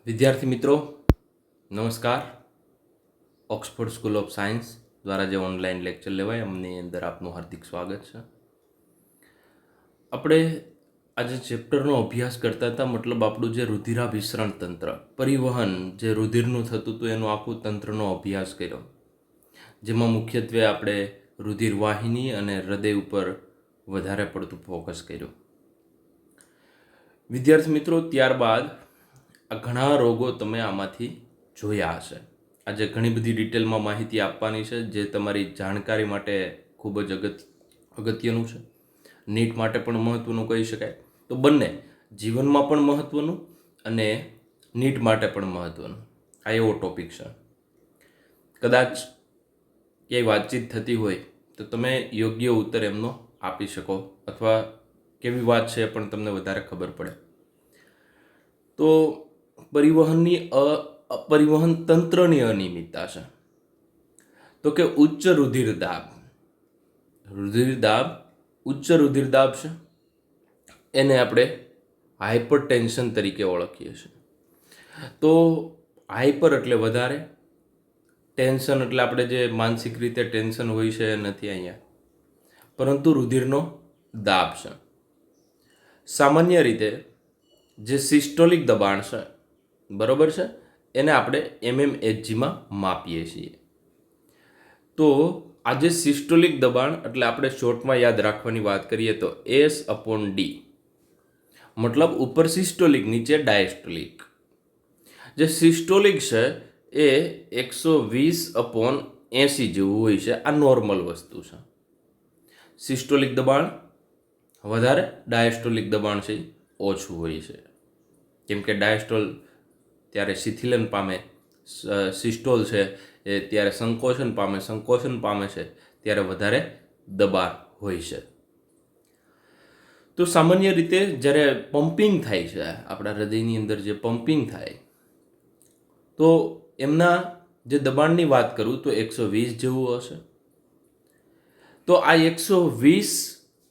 વિદ્યાર્થી મિત્રો નમસ્કાર. ઓક્સફોર્ડ સ્કૂલ ઓફ સાયન્સ દ્વારા જે ઓનલાઈન લેક્ચર લેવાય એમની અંદર આપનું હાર્દિક સ્વાગત છે. આપણે આજે ચેપ્ટરનો અભ્યાસ કરતા હતા, મતલબ આપણું જે રુધિરાભિસરણ તંત્ર, પરિવહન જે રુધિરનું થતું હતું એનું આખું તંત્રનો અભ્યાસ કર્યો, જેમાં મુખ્યત્વે આપણે રુધિર વાહિની અને હૃદય ઉપર વધારે પડતું ફોકસ કર્યું. વિદ્યાર્થી મિત્રો, ત્યારબાદ આ ઘણા રોગો તમે આમાંથી જોયા હશે. આજે ઘણી બધી ડિટેલમાં માહિતી આપવાની છે, જે તમારી જાણકારી માટે ખૂબ જ અગત્યનું છે. નીટ માટે પણ મહત્ત્વનું કહી શકાય. તો બંને જીવનમાં પણ મહત્ત્વનું અને નીટ માટે પણ મહત્ત્વનું આ એવો ટોપિક છે. કદાચ ક્યાંય વાતચીત થતી હોય તો તમે યોગ્ય ઉત્તર એમનો આપી શકો, અથવા કેવી વાત છે એ પણ તમને વધારે ખબર પડે. તો પરિવહન તંત્રની અનિયમિતતા છે. તો કે ઉચ્ચ રુધિર દાબ ઉચ્ચ રુધિર દાબ છે, એને આપણે હાઇપરટેન્શન તરીકે ઓળખીએ છીએ. તો હાઇપર એટલે વધારે, ટેન્શન એટલે આપણે જે માનસિક રીતે ટેન્શન હોય છે એ નથી અહીંયા, પરંતુ રુધિરનો દાબ છે. સામાન્ય રીતે જે સિસ્ટોલિક દબાણ છે, બરોબર છે, એને આપણે mmHgમાં માપીએ છીએ. તો આજે સિસ્ટોલિક દબાણ એટલે આપણે શોર્ટમાં યાદ રાખવાની વાત કરીએ તો S/D, મતલબ ઉપર સિસ્ટોલિક નીચે ડાયસ્ટોલિક. જે સિસ્ટોલિક છે એ 120/80 જેવું હોય છે. આ નોર્મલ વસ્તુ છે. સિસ્ટોલિક દબાણ વધારે, ડાયસ્ટોલિક દબાણ છે ઓછું હોય છે. કેમ કે ડાયસ્ટોલ ત્યારે શિથિલન પામે, સિસ્ટોલ છે એ ત્યારે સંકોચન પામે છે ત્યારે વધારે દબાણ હોય છે. તો સામાન્ય રીતે જ્યારે પમ્પિંગ થાય છે, આપણા હૃદયની અંદર જે પમ્પિંગ થાય, તો એમના જે દબાણની વાત કરું તો 120 જેવું હશે. તો આ 120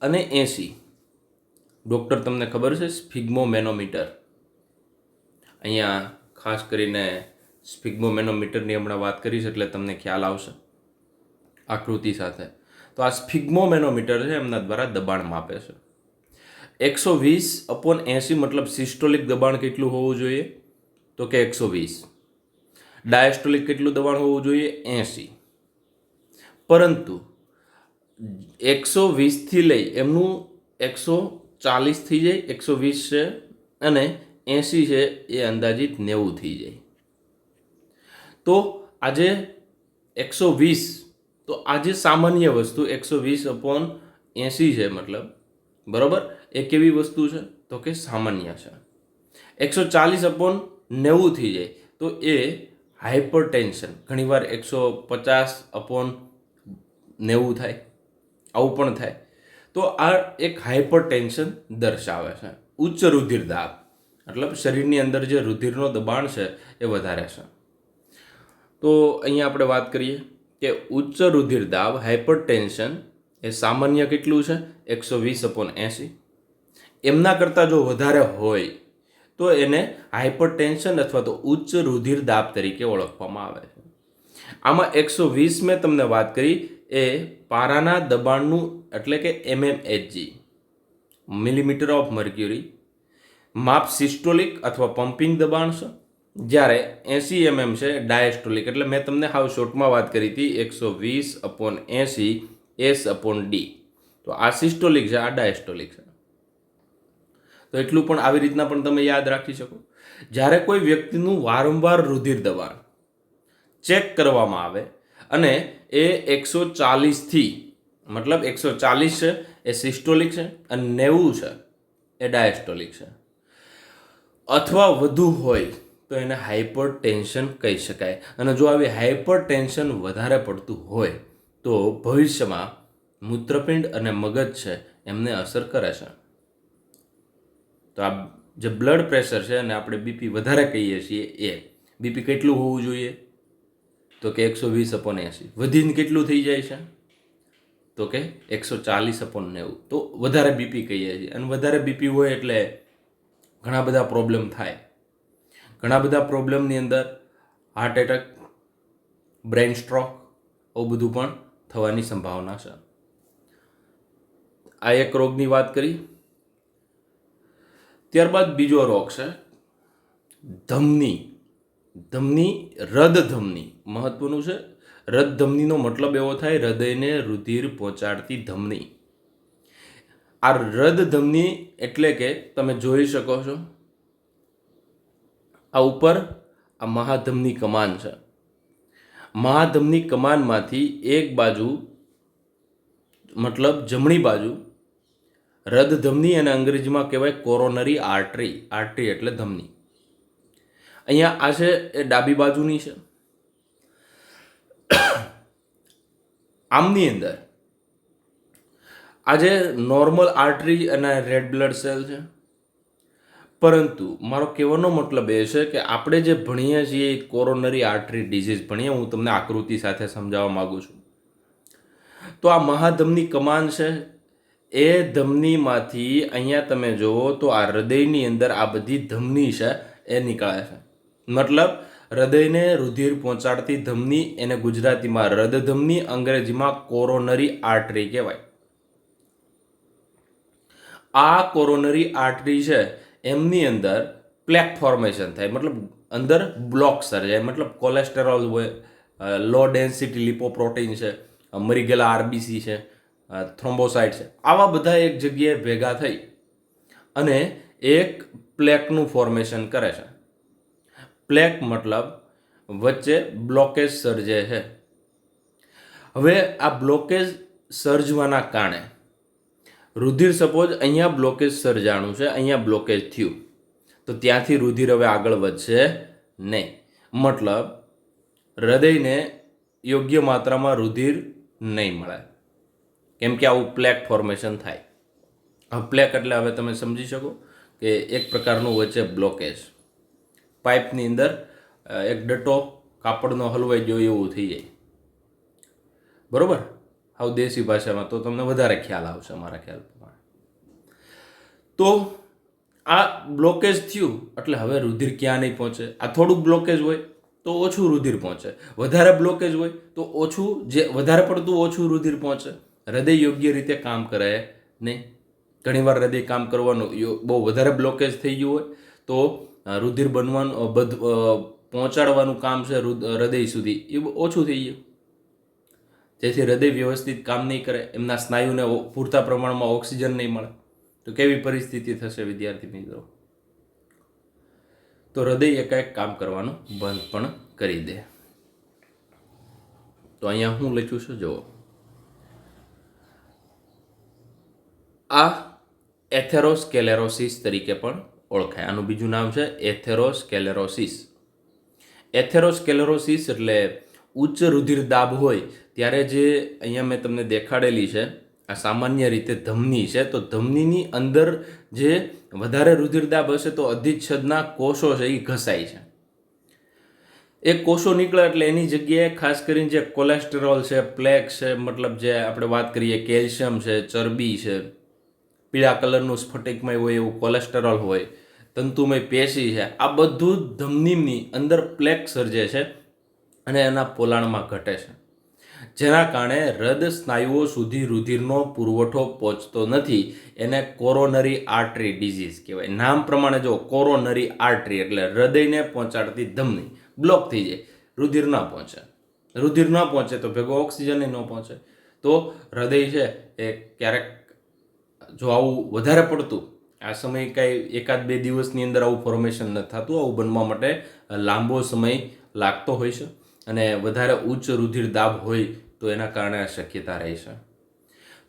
અને 80, ડૉક્ટર તમને ખબર છે સ્ફિગ્મોમેનોમીટર, અહીંયા ખાસ કરીને સ્ફિગ્મોમેનોમીટરની હમણાં વાત કરીશ એટલે તમને ખ્યાલ આવશે આકૃતિ સાથે. તો આ સ્ફિગ્મોમેનોમીટર છે, એમના દ્વારા દબાણ માપે છે. 120/80 મતલબ સિસ્ટોલિક દબાણ કેટલું હોવું જોઈએ? તો કે 120. ડાયસ્ટોલિક કેટલું દબાણ હોવું જોઈએ? 80. પરંતુ 120 થી લઈ એમનું 140 થઈ જાય, 120 છે, અને 80 છે એ અંદાજિત 90 થઈ જાય. તો આજે 120, તો આજે સામાન્ય વસ્તુ 120/80 છે, મતલબ બરાબર એ કેવી વસ્તુ છે? તો કે સામાન્ય છે. 140/90 થઈ જાય તો એ હાઇપરટેન્શન, ઘણીવાર 150/90 થાય, આવું પણ થાય. તો આ એક હાઇપરટેન્શન દર્શાવે છે. ઉચ્ચ રુધિર દાબ મતલબ શરીરની અંદર જે રુધિરનો દબાણ છે એ વધારે છે. તો અહીંયા આપણે વાત કરીએ કે ઉચ્ચ રુધિર દાબ હાઇપરટેન્શન એ સામાન્ય કેટલું છે? 120/80. એમના કરતાં જો વધારે હોય તો એને હાઇપરટેન્શન અથવા તો ઉચ્ચ રુધિર દાબ તરીકે ઓળખવામાં આવે છે. આમાં 120 મેં તમને વાત કરી એ પારાના દબાણનું એટલે કે mmHg, મિલીમીટર ઓફ મર્ક્યુરી, માપ સિસ્ટોલિક અથવા પમ્પિંગ દબાણ છે. જ્યારે 80 mm છે ડાયસ્ટોલિક, એટલે મેં તમને હાવ શોર્ટમાં વાત કરી હતી 120/80 S/D. તો આ સિસ્ટોલિક છે, આ ડાયસ્ટોલિક છે. તો એટલું પણ આવી રીતના પણ તમે યાદ રાખી શકો. જ્યારે કોઈ વ્યક્તિનું વારંવાર રુધિર દબાણ ચેક કરવામાં આવે અને એ 140થી, મતલબ 140 છે એ સિસ્ટોલિક છે અને 90 છે એ ડાયસ્ટોલિક છે, અથવા વધુ હોય તો એને હાઇપરટેન્શન કહી શકાય. અને જો આવી હાઇપરટેન્શન વધારે પડતું હોય તો ભવિષ્યમાં મૂત્રપિંડ અને મગજ છે એમને અસર કરે છે. તો આ જે બ્લડ પ્રેશર છે અને આપણે બીપી વધારે કહીએ છીએ, એ બીપી કેટલું હોવું જોઈએ? તો કે 120/80. વધીને કેટલું થઈ જાય છે? તો કે 140/90. તો વધારે બીપી કહીએ છીએ. અને વધારે બીપી હોય એટલે ઘણા બધા પ્રોબ્લેમ થાય. ઘણા બધા પ્રોબ્લેમની અંદર હાર્ટ એટેક, બ્રેઇન સ્ટ્રોક આવું બધું પણ થવાની સંભાવના છે. આ એક રોગની વાત કરી. ત્યારબાદ બીજો રોગ છે ધમની. રદધમની મહત્વનું છે. રદધમનીનો મતલબ એવો થાય હૃદયને રુધિર પહોંચાડતી ધમની. આ રદધમની એટલે કે તમે જોઈ શકો છો આ ઉપર આ મહાધમની કમાન છે. મહાધમની કમાનમાંથી એક બાજુ મતલબ જમણી બાજુ રદધમની અને અંગ્રેજીમાં કહેવાય કોરોનરી આર્ટરી. આર્ટરી એટલે ધમની. અહીંયા આ છે એ ડાબી બાજુની છે. આમની અંદર આજે નોર્મલ આર્ટરી અને રેડ બ્લડ સેલ છે. પરંતુ મારો કહેવાનો મતલબ એ છે કે આપણે જે ભણીએ છીએ કોરોનરી આર્ટરી ડિઝીઝ ભણીએ, હું તમને આકૃતિ સાથે સમજાવવા માગું છું. તો આ મહાધમની કમાન છે, એ ધમનીમાંથી અહીંયા તમે જુઓ તો આ હૃદયની અંદર આ બધી ધમની છે એ નીકળે છે. મતલબ હૃદયને રુધિર પહોંચાડતી ધમની, એને ગુજરાતીમાં રદધમની, અંગ્રેજીમાં કોરોનરી આર્ટરી કહેવાય. આ કોરોનરી આર્ટરી છે એમની અંદર પ્લેક ફોર્મેશન થાય, મતલબ અંદર બ્લોક સર્જાય. મતલબ કોલેસ્ટેરોલ હોય, લો ડેન્સિટી લિપોપ્રોટીન છે, મરી ગયેલા આરબીસી છે, થ્રોમ્બોસાઇટ છે, આવા બધા એક જગ્યાએ ભેગા થઈ અને એક પ્લેકનું ફોર્મેશન કરે છે. પ્લેક મતલબ વચ્ચે બ્લોકેજ સર્જે છે. હવે આ બ્લોકેજ સર્જવાના કારણે રુધિર સપોઝ અહીંયા બ્લોકેજ સર્જાણું છે, અહીંયા બ્લોકેજ થયું, તો ત્યાંથી રુધિર હવે આગળ વધશે નહીં. મતલબ હૃદયને યોગ્ય માત્રામાં રુધિર નહીં મળે, કેમ કે આવું પ્લેક ફોર્મેશન થાય. હવે પ્લેક એટલે હવે તમે સમજી શકો કે એક પ્રકારનું વચ્ચે બ્લોકેજ, પાઇપની અંદર એક ડટ્ટો કાપડનો હલવાઈ ગયો એવું થઈ જાય. બરોબર? હાવ દેશી ભાષામાં તો તમને વધારે ખ્યાલ આવશે મારા ખ્યાલ પ્રમાણે. તો આ બ્લોકેજ થયું એટલે હવે રુધિર ક્યાં નહીં પહોંચે. આ થોડુંક બ્લોકેજ હોય તો ઓછું રુધિર પહોંચે, વધારે બ્લોકેજ હોય તો ઓછું, જે વધારે પડતું ઓછું રુધિર પહોંચે. હૃદય યોગ્ય રીતે કામ કરે નહીં. ઘણીવાર હૃદય કામ કરવાનું બહુ વધારે બ્લોકેજ થઈ ગયું હોય તો રુધિર બનવાનું પહોંચાડવાનું કામ છે હૃદય સુધી એ ઓછું થઈ ગયું, જેથી હૃદય વ્યવસ્થિત કામ નહીં કરે, એમના સ્નાયુને પૂરતા પ્રમાણમાં ઓક્સિજન નહીં મળે. તો કેવી પરિસ્થિતિ થશે વિદ્યાર્થી મિત્રો? તો હૃદય એકાએક કામ કરવાનું બંધ પણ કરી દે. તો અહીંયા હું લખ્યું છું જુઓ, આ એથેરોસ્કેલેરોસિસ તરીકે પણ ઓળખાય. આનું બીજું નામ છે એથેરોસ્કેલેરોસિસ. એથેરોસ્કેલેરોસિસ એટલે ઉચ્ચ રુધિર દાબ હોય ત્યારે જે અહીંયા મેં તમને દેખાડેલી છે આ સામાન્ય રીતે ધમની છે. તો ધમનીની અંદર જે વધારે રુધિર દાબ હશે તો અધિચ્છદના કોષો છે એ ઘસાય છે. એ કોષો નીકળે એટલે એની જગ્યાએ ખાસ કરીને જે કોલેસ્ટેરોલ છે, પ્લેક છે, મતલબ જે આપણે વાત કરીએ કેલ્શિયમ છે, ચરબી છે, પીળા કલરનું સ્ફટિકમય હોય એવું કોલેસ્ટેરોલ હોય, તંતુમય પેશી છે, આ બધું ધમનીની અંદર પ્લેક સર્જે છે અને એના પોલાણમાં ઘટે છે, જેના કારણે હૃદ સ્નાયુઓ સુધી રુધિરનો પુરવઠો પહોંચતો નથી. એને કોરોનરી આર્ટરી ડિઝીઝ કહેવાય. નામ પ્રમાણે જો કોરોનરી આર્ટરી એટલે હૃદયને પહોંચાડતી ધમની બ્લોક થઈ જાય, રુધિર ન પહોંચે. રુધિર ન પહોંચે તો ભેગો ઓક્સિજન ન પહોંચે. તો હૃદય છે એ ક્યારેક જો આવું વધારે પડતું આ સમય કાંઈ 1-2 દિવસની અંદર આવું ફોર્મેશન નથી થતું, આવું બનવા માટે લાંબો સમય લાગતો હોય છે અને વધારે ઉચ્ચ રુધિર દાબ હોય તો એના કારણે આ શક્યતા રહે છે.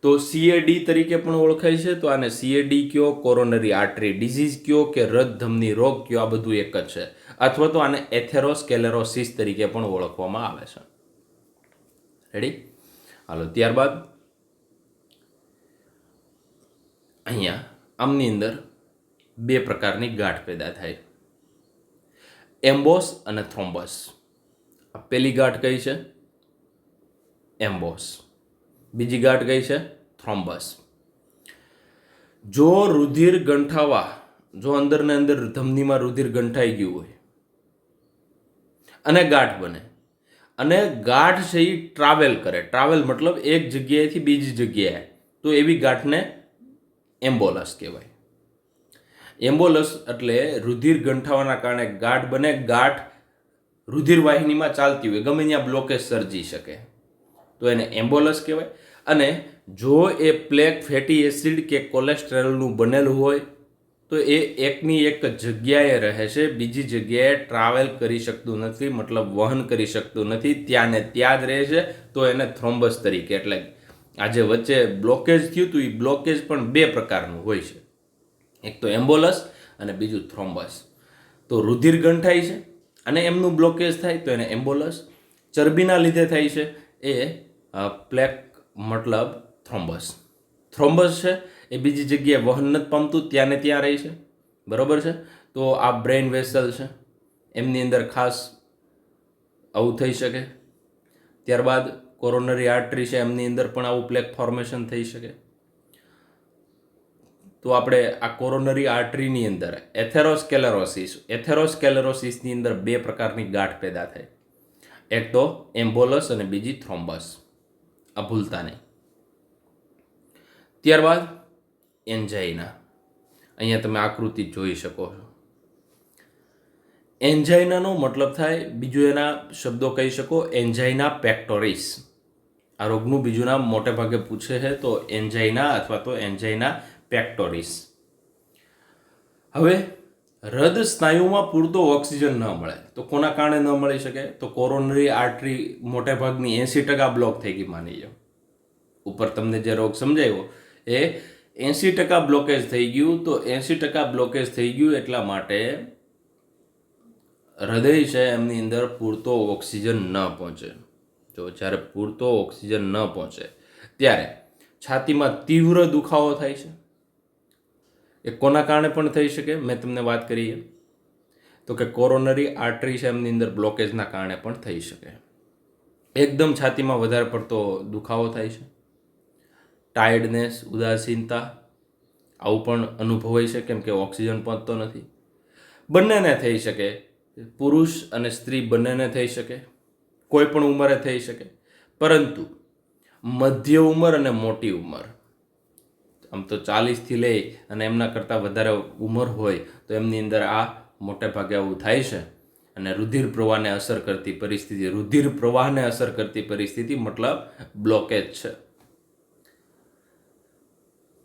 તો CAD તરીકે પણ ઓળખાય છે. તો આને CAD કયો, કોરોનરી આર્ટરી ડિઝીઝ કયો કે હૃદ ધમની રોગ કયો, આ બધું એક જ છે. અથવા તો આને એથેરોસ્કેલેરોસિસ તરીકે પણ ઓળખવામાં આવે છે. રેડી? હાલો, ત્યારબાદ અહીંયા આમની અંદર 2 પ્રકારની ગાંઠ પેદા થાય, એમ્બોસ અને થ્રોમ્બસ. આ પહેલી ગાંઠ કઈ છે? એમ્બોસ. બીજી ગાંઠ કઈ છે? થ્રોમ્બસ. જો રુધિર ગંઠાવા, જો અંદર ને અંદર ધમનીમાં રુધિર ગંઠાઈ ગયું હોય અને ગાંઠ બને, અને ગાંઠ છે એ ટ્રાવેલ કરે. ટ્રાવેલ મતલબ એક જગ્યાએથી બીજી જગ્યાએ, તો એવી ગાંઠને એમ્બોલસ કહેવાય. એમ્બોલસ એટલે રુધિર ગંઠાવાના કારણે ગાંઠ બને. ગાંઠ રુધિર વાહિનીમાં ચાલતી હોય, ગમે ત્યાં બ્લોકેજ સર્જી શકે, તો એને એમ્બોલસ કહેવાય. અને જો એ પ્લેક, ફેટી એસિડ કે કોલેસ્ટ્રોલનું બનેલું હોય તો એ એકની એક જગ્યાએ રહે છે, બીજી જગ્યાએ ટ્રાવેલ કરી શકતું નથી, મતલબ વહન કરી શકતું નથી, ત્યાં ને ત્યાં જ રહે છે, તો એને થ્રોમ્બસ તરીકે, એટલે આ જે વચ્ચે બ્લોકેજ થયું હતું એ બ્લોકેજ પણ બે પ્રકારનું હોય છે, એક તો એમ્બોલસ અને બીજું થ્રોમ્બસ. તો રુધિર ગંઠાય છે અને એમનું બ્લોકેજ થાય તો એને એમ્બોલસ, ચરબીના લીધે થાય છે એ પ્લેક મતલબ થ્રોમ્બસ. થ્રોમ્બસ છે એ બીજી જગ્યાએ વહન નથી પામતું, ત્યાં ને ત્યાં રહે છે, બરાબર છે. તો આ બ્રેઇન વેસલ છે, એમની અંદર ખાસ આવું થઈ શકે. ત્યારબાદ કોરોનરી આર્ટરી છે, એમની અંદર પણ આવું પ્લેક ફોર્મેશન થઈ શકે. તો આપણે આ કોરોનરી આર્ટરીની અંદર એથેરોસ્કેલેરોસિસની અંદર બે પ્રકારની ગાંઠ પેદા થાય, એક તો એમ્બોલસ અને બીજી થ્રોમ્બસ, આ ભૂલતા નહીં. ત્યારબાદ એન્જાઇના, અહીંયા તમે આકૃતિ જોઈ શકો છો. એન્જાઇનાનો મતલબ થાય, બીજું એના શબ્દો કહી શકો, એન્જાઇના પેક્ટોરિસ. આ રોગનું બીજું નામ મોટે ભાગે પૂછે છે, તો એન્જાઇના અથવા તો એન્જાઇના પેક્ટોરિસ. હવે હૃદ સ્નાયુમાં પૂરતો ઓક્સિજન ન મળે તો કોના કારણે ન મળી શકે? તો કોરોનરી આર્ટરી મોટે ભાગની 80% બ્લોક થઈ ગઈ માની લો. ઉપર તમને જે રોગ સમજાયો એ 80% બ્લોકેજ થઈ ગયું. તો 80% બ્લોકેજ થઈ ગયું એટલા માટે હૃદય છે એમની અંદર પૂરતો ઓક્સિજન ન પહોંચે. જો જ્યારે પૂરતો ઓક્સિજન ન પહોંચે ત્યારે છાતીમાં તીવ્ર દુખાવો થાય છે. એ કોના કારણે પણ થઈ શકે? મેં તમને વાત કરી તો કે કોરોનરી આર્ટરી છે એમની અંદર બ્લોકેજના કારણે પણ થઈ શકે. એકદમ છાતીમાં વધારે પડતો દુખાવો થાય છે, ટાયર્ડનેસ, ઉદાસીનતા આવું પણ અનુભવાય છે, કેમ કે ઓક્સિજન પહોંચતો નથી. બંનેને થઈ શકે, પુરુષ અને સ્ત્રી બંનેને થઈ શકે, કોઈ પણ ઉંમરે થઈ શકે. પરંતુ મધ્ય ઉંમર અને મોટી ઉંમર, આમ તો 40થી લઈ અને એમના કરતાં વધારે ઉંમર હોય તો એમની અંદર આ મોટે ભાગે આવું થાય છે. અને રુધિર પ્રવાહને અસર કરતી પરિસ્થિતિ મતલબ બ્લોકેજ છે.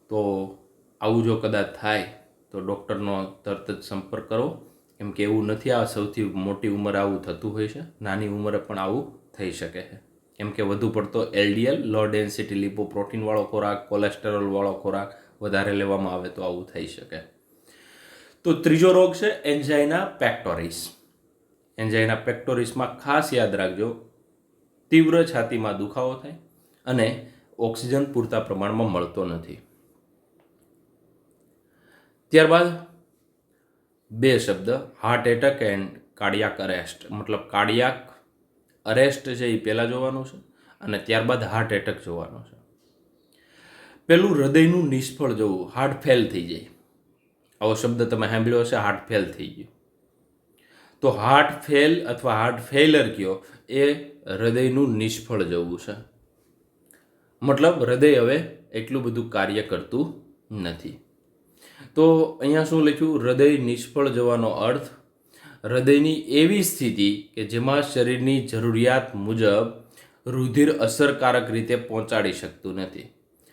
તો આવું જો કદાચ થાય તો ડૉક્ટરનો તરત જ સંપર્ક કરો, કેમ કે એવું નથી આ સૌથી મોટી ઉંમરે આવું થતું હોય છે, નાની ઉંમરે પણ આવું થઈ શકે છે. કેમ કે વધુ પડતો LDL, લો ડેન્સિટી લિપોપ્રોટીનવાળો ખોરાક, કોલેસ્ટેરોલવાળો ખોરાક વધારે લેવામાં આવે તો આવું થઈ શકે. તો ત્રીજો રોગ છે એન્જાઇના પેક્ટોરિસ. એન્જાઇના પેક્ટોરિસમાં ખાસ યાદ રાખજો, તીવ્ર છાતીમાં દુખાવો થાય અને ઓક્સિજન પૂરતા પ્રમાણમાં મળતો નથી. ત્યારબાદ બે શબ્દ, heart attack and cardiac arrest. મતલબ કાર્ડિયાક અરેસ્ટ છે એ પહેલાં જોવાનું છે અને ત્યારબાદ હાર્ટ એટેક જોવાનો છે. પેલું હૃદયનું નિષ્ફળ જવું, હાર્ટ ફેલ થઈ જાય. આવો શબ્દ તમે સાંભળ્યો હશે, હાર્ટ ફેલ થઈ ગયું. તો હાર્ટ ફેલ અથવા હાર્ટ ફેલર કયો એ હૃદયનું નિષ્ફળ જવું છે. મતલબ હૃદય હવે એટલું બધું કાર્ય કરતું નથી. તો અહીંયા શું લખ્યું? હૃદય નિષ્ફળ જવાનો અર્થ હૃદયની એવી સ્થિતિ કે જેમાં શરીરની જરૂરિયાત મુજબ રુધિર અસરકારક રીતે પહોંચાડી શકતું નથી.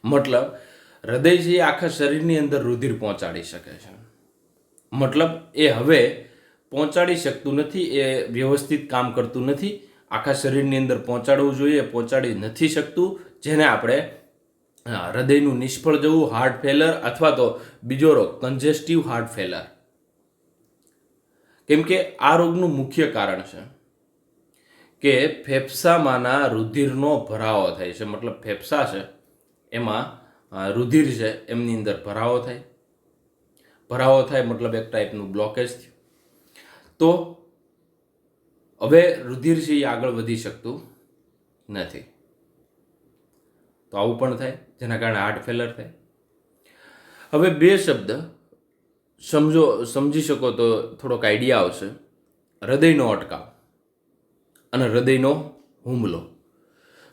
મતલબ હૃદય છે એ આખા શરીરની અંદર રુધિર પહોંચાડી શકે છે, મતલબ એ હવે પહોંચાડી શકતું નથી, એ વ્યવસ્થિત કામ કરતું નથી. આખા શરીરની અંદર પહોંચાડવું જોઈએ, પહોંચાડી નથી શકતું, જેને આપણે હૃદયનું નિષ્ફળ જવું, હાર્ટ ફેલર, અથવા તો બીજો રોગ કન્જેસ્ટિવ હાર્ટ ફેલર. કેમ કે આ રોગનું મુખ્ય કારણ છે કે ફેફસામાંના રુધિરનો ભરાવો થાય છે. મતલબ ફેફસા છે એમાં રુધિર છે એમની અંદર ભરાવો થાય મતલબ એક ટાઈપનું બ્લોકેજ થયું. તો હવે રુધિર છે એ આગળ વધી શકતું નથી. તો આવું પણ થાય, જેના કારણે હાર્ટ ફેલર થાય. હવે બે શબ્દ સમજી શકો તો થોડોક આઈડિયા આવશે. હૃદયનો અટકાવ. અને હૃદયનો હુમલો.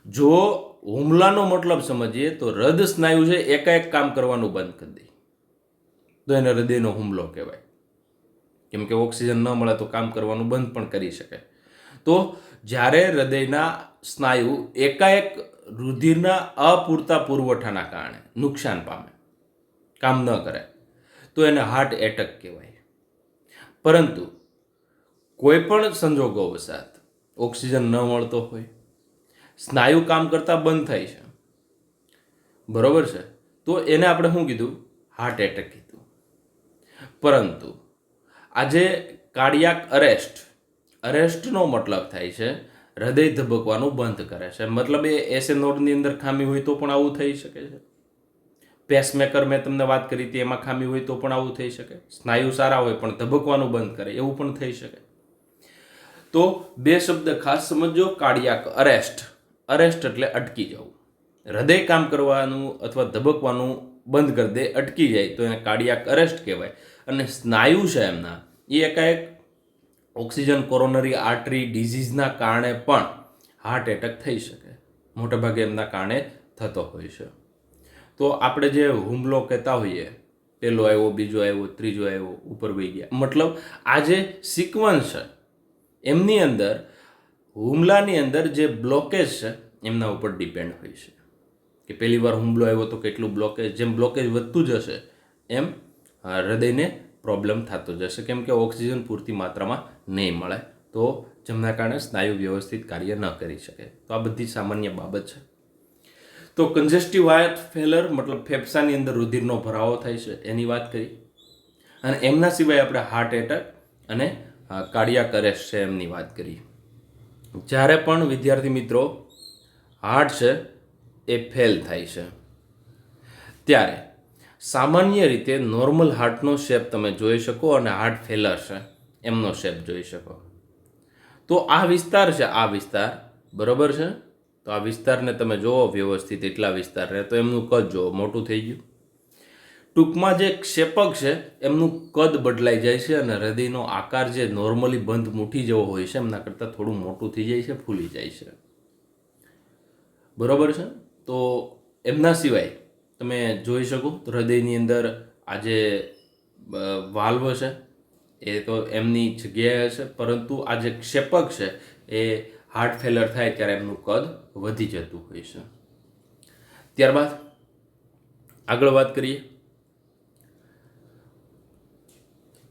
જો હુમલાનો મતલબ સમજીએ તો હૃદ સ્નાયુ છે એકાએક કામ કરવાનું બંધ કરી દે તો એને હૃદયનો હુમલો કહેવાય. કેમ કે ઓક્સિજન ન મળે તો કામ કરવાનું બંધ પણ કરી શકે. તો જ્યારે હૃદયના સ્નાયુ એકાએક રુધિરના અપૂરતા પુરવઠાના કારણે નુકસાન પામે, કામ ન કરે, તો એને હાર્ટ એટેક કહેવાય. પરંતુ કોઈ પણ સંજોગોવશાત ઓક્સિજન ન મળતો હોય, સ્નાયુ કામ કરતા બંધ થાય છે, બરોબર છે, તો એને આપણે શું કીધું? હાર્ટ એટેક કીધું. પરંતુ આજે કાર્ડિયાક અરેસ્ટનો મતલબ થાય છે હૃદય ધબકવાનું બંધ કરે છે. મતલબ એ એસે નોડની અંદર ખામી હોય તો પણ આવું થઈ શકે છે. પેસમેકર મેં તમને વાત કરી હતી, એમાં ખામી હોય તો પણ આવું થઈ શકે. સ્નાયુ સારા હોય પણ ધબકવાનું બંધ કરે, એવું પણ થઈ શકે. તો બે શબ્દ ખાસ સમજો. કાર્ડિયાક અરેસ્ટ એટલે અટકી જવું. હૃદય કામ કરવાનું અથવા ધબકવાનું બંધ કરી દે, અટકી જાય તો એને કાર્ડિયાક અરેસ્ટ કહેવાય. અને સ્નાયુ છે એમના એ એકાએક ઓક્સિજન કોરોનરી આર્ટરી ડિઝીઝના કારણે પણ હાર્ટ એટેક થઈ શકે. મોટેભાગે એમના કારણે થતો હોય છે. તો આપણે જે હુમલો કહેતા હોઈએ, પહેલો આવ્યો, બીજો આવ્યો, ત્રીજો આવ્યો, ઉપર વહી ગયા, મતલબ આ જે સિક્વન્સ છે એમની અંદર હુમલાની અંદર જે બ્લોકેજ છે એમના ઉપર ડિપેન્ડ હોય છે કે પહેલી વાર હુમલો આવ્યો તો કેટલું બ્લોકેજ. જેમ બ્લોકેજ વધતું જશે એમ હૃદયને પ્રોબ્લેમ થતો જશે, કેમ કે ઓક્સિજન પૂરતી માત્રામાં નહીં મળે, તો જેમના કારણે સ્નાયુ વ્યવસ્થિત કાર્ય ન કરી શકે. તો આ બધી સામાન્ય બાબત છે. તો કન્જેસ્ટિવ હાર્ટ ફેલર મતલબ ફેફસાની અંદર રુધિરનો ભરાવો થાય છે એની વાત કરી. અને એમના સિવાય આપણે હાર્ટ એટેક અને કાર્ડિયાક અરેસ્ટ છે એમની વાત કરી. જ્યારે પણ વિદ્યાર્થી મિત્રો હાર્ટ છે એ ફેલ થાય છે ત્યારે સામાન્ય રીતે નોર્મલ હાર્ટનો શેપ તમે જોઈ શકો અને હાર્ટ ફેલર છે એમનો શેપ જોઈ શકો. તો આ વિસ્તાર છે, આ વિસ્તાર બરોબર છે. તો આ વિસ્તારને તમે જોવો વ્યવસ્થિત, એટલા વિસ્તારને, તો એમનું કદ જોવો, મોટું થઈ ગયું. ટૂંકમાં જે ક્ષેપક છે એમનું કદ બદલાઈ જાય છે અને હૃદયનો આકાર જે નોર્મલી બંધ મુઠ્ઠી જેવો હોય છે એમના કરતાં થોડું મોટું થઈ જાય છે, ફૂલી જાય છે, બરોબર છે. તો એમના સિવાય તમે જોઈ શકો તો હૃદયની અંદર આ જે વાલ્વ છે એ તો એમની જગ્યાએ હશે, પરંતુ આ જે ક્ષેપક છે એ હાર્ટ ફેલર થાય ત્યારે એમનું કદ વધી જતું હોય છે. ત્યારબાદ આગળ વાત કરીએ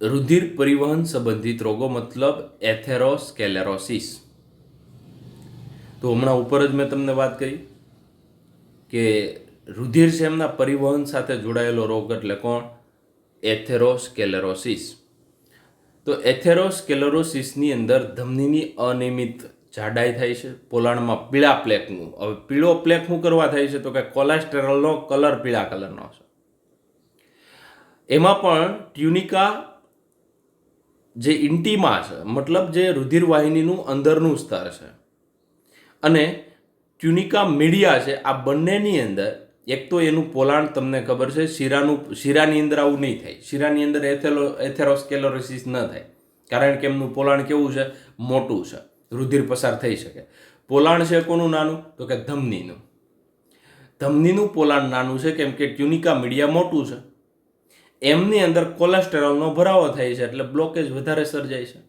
રુધિર પરિવહન સંબંધિત રોગો, મતલબ એથેરોસ્કેલેરોસિસ. તો હમણાં ઉપર જ મેં તમને વાત કરી કે રુધિર છે એમના પરિવહન સાથે જોડાયેલો રોગ એટલે કોણ? એથેરોસ્કેલેરોસિસ. તો એથેરોસ્કેલેરોસિસની અંદર ધમનીની અનિયમિત જાડાઈ થાય છે, પોલાણમાં પીળા પ્લેકનું. હવે પીળો પ્લેક શું કરવા થાય છે? તો કે કોલેસ્ટેરોલનો કલર પીળા કલરનો છે. એમાં પણ ટ્યુનિકા જે ઇન્ટીમા છે, મતલબ જે રુધિરવાહિનીનું અંદરનું સ્તર છે, અને ટ્યુનિકા મીડિયા છે, આ બંનેની અંદર એક તો એનું પોલાણ તમને ખબર છે, શીરાની અંદર આવું નહીં થાય. શીરાની અંદર એથેરોસ્કેલેરોસિસ ન થાય, કારણ કે એમનું પોલાણ કેવું છે? મોટું છે, રુધિર પસાર થઈ શકે. પોલાણ છે કોનું નાનું? તો કે ધમનીનું. ધમનીનું પોલાણ નાનું છે કેમ કે ટ્યુનિકા મીડિયા મોટું છે. એમની અંદર કોલેસ્ટેરોલનો ભરાવો થાય છે એટલે બ્લોકેજ વધારે સર્જાય છે.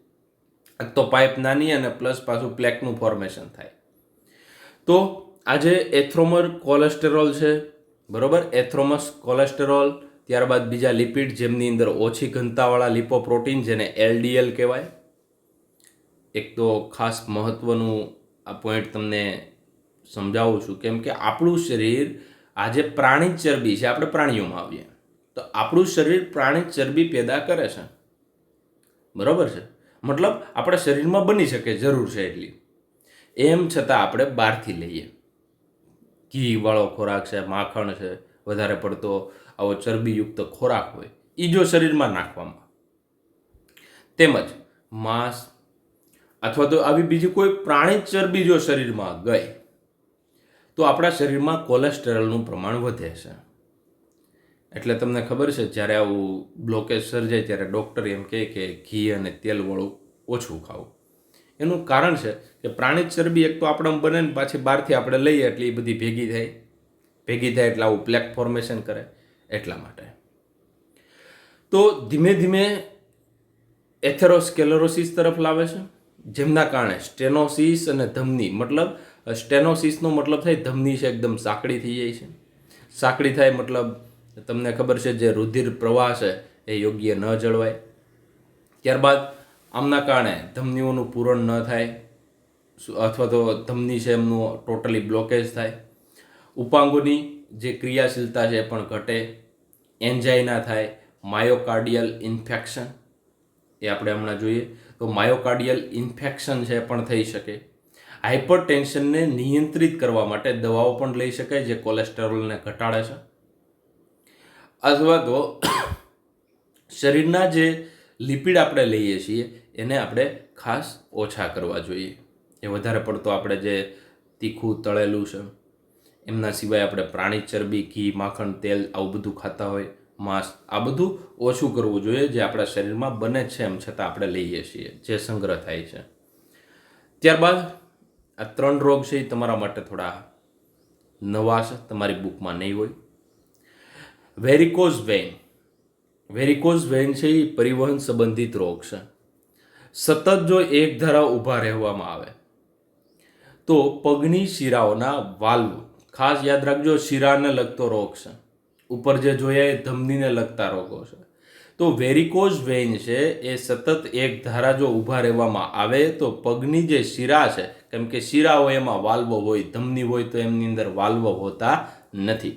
તો પાઇપ નાની અને પ્લસ પાછું પ્લેકનું ફોર્મેશન થાય. તો આજે એથ્રોમર કોલેસ્ટેરોલ છે, બરોબર, એથ્રોમસ કોલેસ્ટેરોલ. ત્યારબાદ બીજા લિપિડ જેમની અંદર ઓછી ઘનતાવાળા લિપોપ્રોટીન જેને LDL કહેવાય. એક તો ખાસ મહત્વનું આ પોઈન્ટ તમને સમજાવું છું, કેમ કે આપણું શરીર આજે પ્રાણી ચરબી છે, આપણે પ્રાણીઓમાં આવીએ તો આપણું શરીર પ્રાણી ચરબી પેદા કરે છે, બરોબર છે, મતલબ આપણા શરીરમાં બની શકે, જરૂર છે એટલી. એમ છતાં આપણે બહારથી લઈએ, ઘીવાળો ખોરાક છે, માખણ છે, વધારે પડતો આવો ચરબીયુક્ત ખોરાક હોય એ જો શરીરમાં નાખવામાં, તેમજ માંસ અથવા તો આવી બીજી કોઈ પ્રાણી ચરબી જો શરીરમાં ગઈ તો આપણા શરીરમાં કોલેસ્ટેરોલનું પ્રમાણ વધે છે. એટલે તમને ખબર છે જ્યારે આવું બ્લોકેજ સર્જાય ત્યારે ડૉક્ટર એમ કહે કે ઘી અને તેલવાળું ઓછું ખાવું. એનું કારણ છે કે પ્રાણી ચરબી એક તો આપણામાં બને ને પાછી બહારથી આપણે લઈએ એટલે એ બધી ભેગી થાય એટલે આવું પ્લેક ફોર્મેશન કરે એટલા માટે. તો ધીમે ધીમે એથેરોસ્કેલેરોસિસ તરફ લાવે છે, જેમના કારણે સ્ટેનોસિસ અને ધમની, મતલબ સ્ટેનોસિસનો મતલબ થાય ધમની છે એકદમ સાંકડી થઈ જાય છે. સાંકડી થાય મતલબ તમને ખબર છે જે રુધિર પ્રવાહ છે એ યોગ્ય ન જળવાય. ત્યારબાદ આમના કારણે ધમનીઓનું પૂરણ ન થાય અથવા તો ધમની છે એમનું ટોટલી બ્લોકેજ થાય. ઉપાંગોની જે ક્રિયાશીલતા છે એ પણ ઘટે. એન્જાઇના થાય, માયોકાર્ડિયલ ઇન્ફેક્શન એ આપણે હમણાં જોઈએ તો માયોકાર્ડિયલ ઇન્ફેક્શન છે પણ થઈ શકે. હાઇપરટેન્શનને નિયંત્રિત કરવા માટે દવાઓ પણ લઈ શકાય જે કોલેસ્ટેરોલને ઘટાડે છે. અથવા તો શરીરના જે લિપિડ આપણે લઈએ છીએ એને આપણે ખાસ ઓછા કરવા જોઈએ. એ વધારે પડતો આપણે જે તીખું તળેલું છે એમના સિવાય આપણે પ્રાણી ચરબી, ઘી, માખણ, તેલ આવું બધું ખાતા હોય, માંસ, આ બધું ઓછું કરવું જોઈએ જે આપણા શરીરમાં બને છે એમ છતાં આપણે લઈએ છીએ, જે સંગ્રહ થાય છે. ત્યારબાદ આ 3 રોગ છે એ તમારા માટે થોડા નવા છે, તમારી બુકમાં નહીં હોય. વેરિકોઝ વેઇન છે એ પરિવહન સંબંધિત રોગ છે. સતત જો એક ધારા ઊભા રહેવામાં આવે તો પગની શિરાઓના વાલ્વ, ખાસ યાદ રાખજો શિરાને લગતો રોગ છે, ઉપર જે જોયા એ ધમનીને લગતા રોગો છે. તો વેરિકોઝ વેઇન છે એ સતત એક ધારા જો ઊભા રહેવામાં આવે તો પગની જે શિરા છે, કેમ કે શિરા હોય એમાં વાલ્વ હોય, ધમની હોય તો એમની અંદર વાલ્વ હોતા નથી,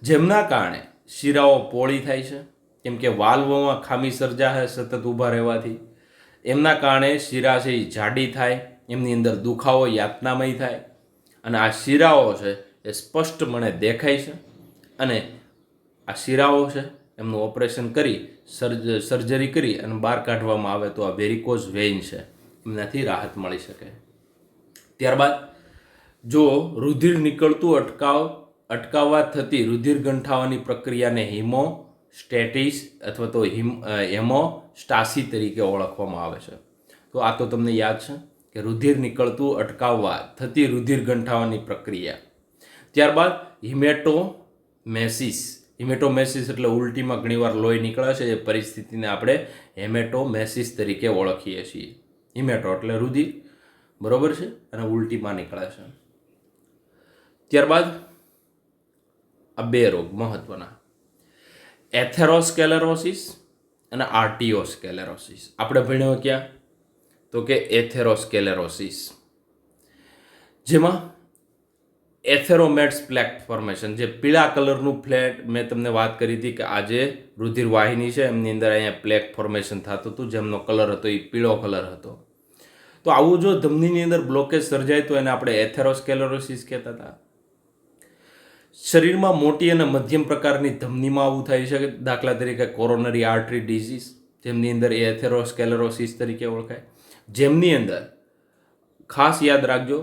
જેમના કારણે શિરાઓ પોળી થાય છે, કેમ કે વાલ્વમાં ખામી સર્જાય સતત ઊભા રહેવાથી. એમના કારણે શિરા છે એ જાડી થાય, એમની અંદર દુખાવો, યાતનામય થાય અને આ શિરાઓ છે એ સ્પષ્ટ મને દેખાય છે અને આ શિરાઓ છે એમનું ઓપરેશન કરી સર્જરી કરી અને બહાર કાઢવામાં આવે તો આ વેરિકોઝ વેઇન છે એમનાથી રાહત મળી શકે. ત્યારબાદ જો રુધિર નીકળતું અટકાવવા થતી રુધિર ગંઠાવાની પ્રક્રિયાને હિમોસ્ટેટિસ અથવા તો હેમોસ્ટાસી તરીકે ઓળખવામાં આવે છે. તો આ તો તમને યાદ છે કે રુધિર નીકળતું અટકાવવા થતી રુધિર ગંઠાવાની પ્રક્રિયા. ત્યારબાદ હિમેટોમેસિસ એટલે ઉલટીમાં ઘણીવાર લોહી નીકળે છે, એ પરિસ્થિતિને આપણે હેમેટોમેસિસ તરીકે ઓળખીએ છીએ. હિમેટો એટલે રુધિર, બરોબર છે, અને ઉલટીમાં નીકળે છે. ત્યારબાદ આ 2 રોગ મહત્વના, એથેરોસ્કેલેરોસિસ અને આર્ટિયોસ્કેલેરોસિસ. આપણે ભણ્યો ક્યાં તો કે એથેરોસ્કેલેરોસિસ, જેમાં એથેરોમેટ્સ પ્લેક ફોર્મેશન, જે પીળા કલરનું ફ્લેટ મેં તમને વાત કરી હતી કે આ જે રુધિર વાહિની છે એમની અંદર અહીંયા પ્લેક ફોર્મેશન થતું હતું, જેમનો કલર હતો એ પીળો કલર હતો. તો આવું જો ધમનીની અંદર બ્લોકેજ સર્જાય તો એને આપણે એથેરોસ્કેલેરોસિસ કહેતા હતા. શરીરમાં મોટી અને મધ્યમ પ્રકારની ધમનીમાં આવું થાય છે, દાખલા તરીકે કોરોનરી આર્ટરી ડિઝીઝ, જેમની અંદર એ એથેરોસ્કેલેરોસિસ તરીકે ઓળખાય, જેમની અંદર ખાસ યાદ રાખજો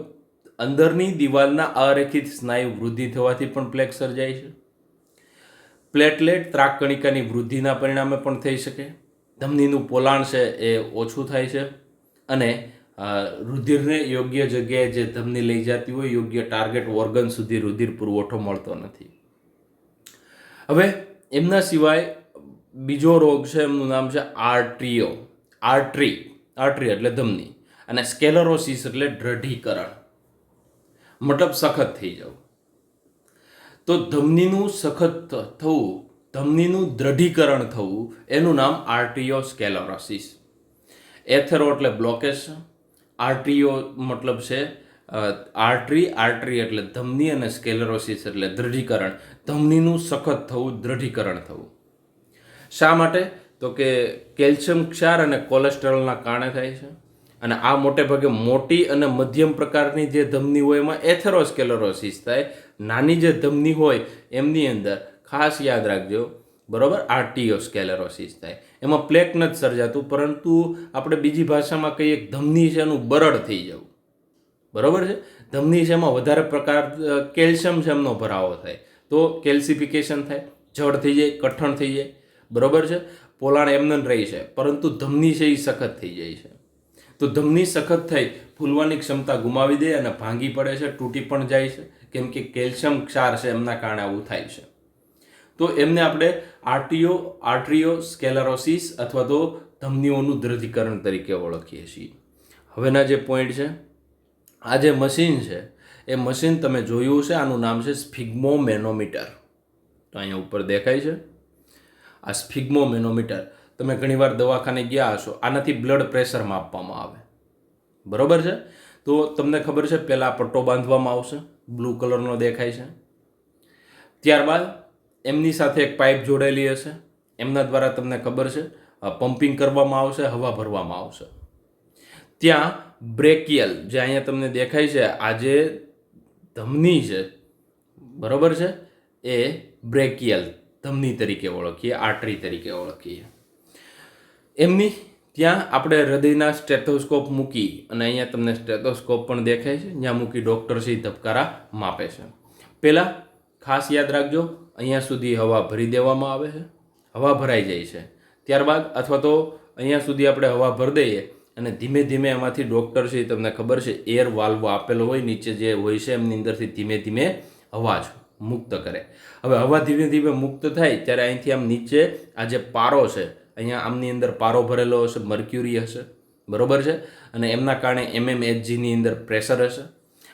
અંદરની દિવાલના અરેખિત સ્નાયુ વૃદ્ધિ થવાથી પણ પ્લેક સર્જાય છે. પ્લેટલેટ ત્રાકકણિકાની વૃદ્ધિના પરિણામે પણ થઈ શકે. ધમનીનું પોલાણ છે એ ઓછું થાય છે અને રુધિરને યોગ્ય જગ્યાએ જે ધમની લઈ જતી હોય યોગ્ય ટાર્ગેટ ઓર્ગન સુધી રુધિર પુરવઠો મળતો નથી. હવે એમના સિવાય બીજો રોગ છે, એમનું નામ છે આર્ટરી એટલે ધમની, અને સ્કેલેરોસિસ એટલે દ્રઢીકરણ, મતલબ સખત થઈ જવું. તો ધમનીનું સખત થવું, ધમનીનું દ્રઢીકરણ થવું એનું નામ આર્ટિયોસ્કેલેરોસિસ. એથેરો એટલે બ્લોકેજ, આર્ટ્રીઓ મતલબ છે આર્ટરી એટલે ધમની, અને સ્કેલેરોસિસ એટલે દ્રઢીકરણ, ધમનીનું સખત થવું, દ્રઢીકરણ થવું. શા માટે તો કે કેલ્શિયમ ક્ષાર અને કોલેસ્ટેરોલના કારણે થાય છે. અને આ મોટે ભાગે મોટી અને મધ્યમ પ્રકારની જે ધમની હોય એમાં એથેરોસ્કેલેરોસિસ થાય. નાની જે ધમની હોય એમની અંદર ખાસ યાદ રાખજો, બરોબર, આર્ટિયોસ્કેલેરોસિસ થાય. એમાં પ્લેક નથી સર્જાતું, પરંતુ આપણે બીજી ભાષામાં કહીએ ધમની છે એનું બરડ થઈ જવું, બરોબર છે. ધમની છે એમાં વધારે પ્રકાર કેલ્શિયમ છે એમનો ભરાવો થાય તો કેલ્સિફિકેશન થાય, જડ થઈ જાય, કઠણ થઈ જાય, બરોબર છે. પોલાણ એમને રહી છે પરંતુ ધમની છે એ સખત થઈ જાય છે. તો તો ધમની સખત થઈ ફૂલવાની ક્ષમતા ગુમાવી દે અને ભાંગી પડે છે, તૂટી પણ જાય છે, કેમ કે કેલ્શિયમ ક્ષાર છે એમના કારણે આવું થાય છે. તો એમને આપણે આર્ટ્રિયોસ્ક્લેરોસિસ અથવા તો ધમનીઓનું દ્રઢીકરણ તરીકે ઓળખીએ છીએ. હવેના જે પોઈન્ટ છે, આ જે મશીન છે એ મશીન તમે જોયું છે, આનું નામ છે સ્ફિગ્મોમેનોમીટર. તો અહીંયા ઉપર દેખાય છે આ સ્ફિગ્મોમેનોમીટર. તમે ઘણીવાર દવાખાને ગયા હશો, આનાથી બ્લડ પ્રેશર માપવામાં આવે, બરોબર છે. તો તમને ખબર છે પહેલાં પટ્ટો બાંધવામાં આવશે, બ્લુ કલરનો દેખાય છે. ત્યારબાદ એમની સાથે એક પાઇપ જોડેલી હશે, એમના દ્વારા તમને ખબર છે પમ્પિંગ કરવામાં આવશે, હવા ભરવામાં આવશે. ત્યાં બ્રેકિયલ, જે અહીંયા તમને દેખાય છે, આ જે ધમની છે, બરોબર છે, એ બ્રેકિયલ ધમની તરીકે ઓળખીએ, આર્ટરી તરીકે ઓળખીએ. એમની ત્યાં આપણે હૃદયના સ્ટેથોસ્કોપ મૂકી, અને અહીંયા તમને સ્ટેથોસ્કોપ પણ દેખાય છે, જ્યાં મૂકી ડૉક્ટર છે ધબકારા માપે છે. પહેલાં ખાસ યાદ રાખજો, અહીંયા સુધી હવા ભરી દેવામાં આવે છે, હવા ભરાઈ જાય છે. ત્યારબાદ અથવા તો અહીંયા સુધી આપણે હવા ભરી દઈએ અને ધીમે ધીમે એમાંથી ડૉક્ટર છે તમને ખબર છે એર વાલ્વ આપેલો હોય, નીચે જે હોય છે એમની અંદરથી ધીમે ધીમે હવા મુક્ત કરે. હવે હવા ધીમે ધીમે મુક્ત થાય ત્યારે અહીંથી આમ નીચે આ જે પારો છે, અહીંયા આમની અંદર પારો ભરેલો હશે, મર્ક્યુરી હશે, બરોબર છે, અને એમના કારણે mmHgની અંદર પ્રેશર હશે.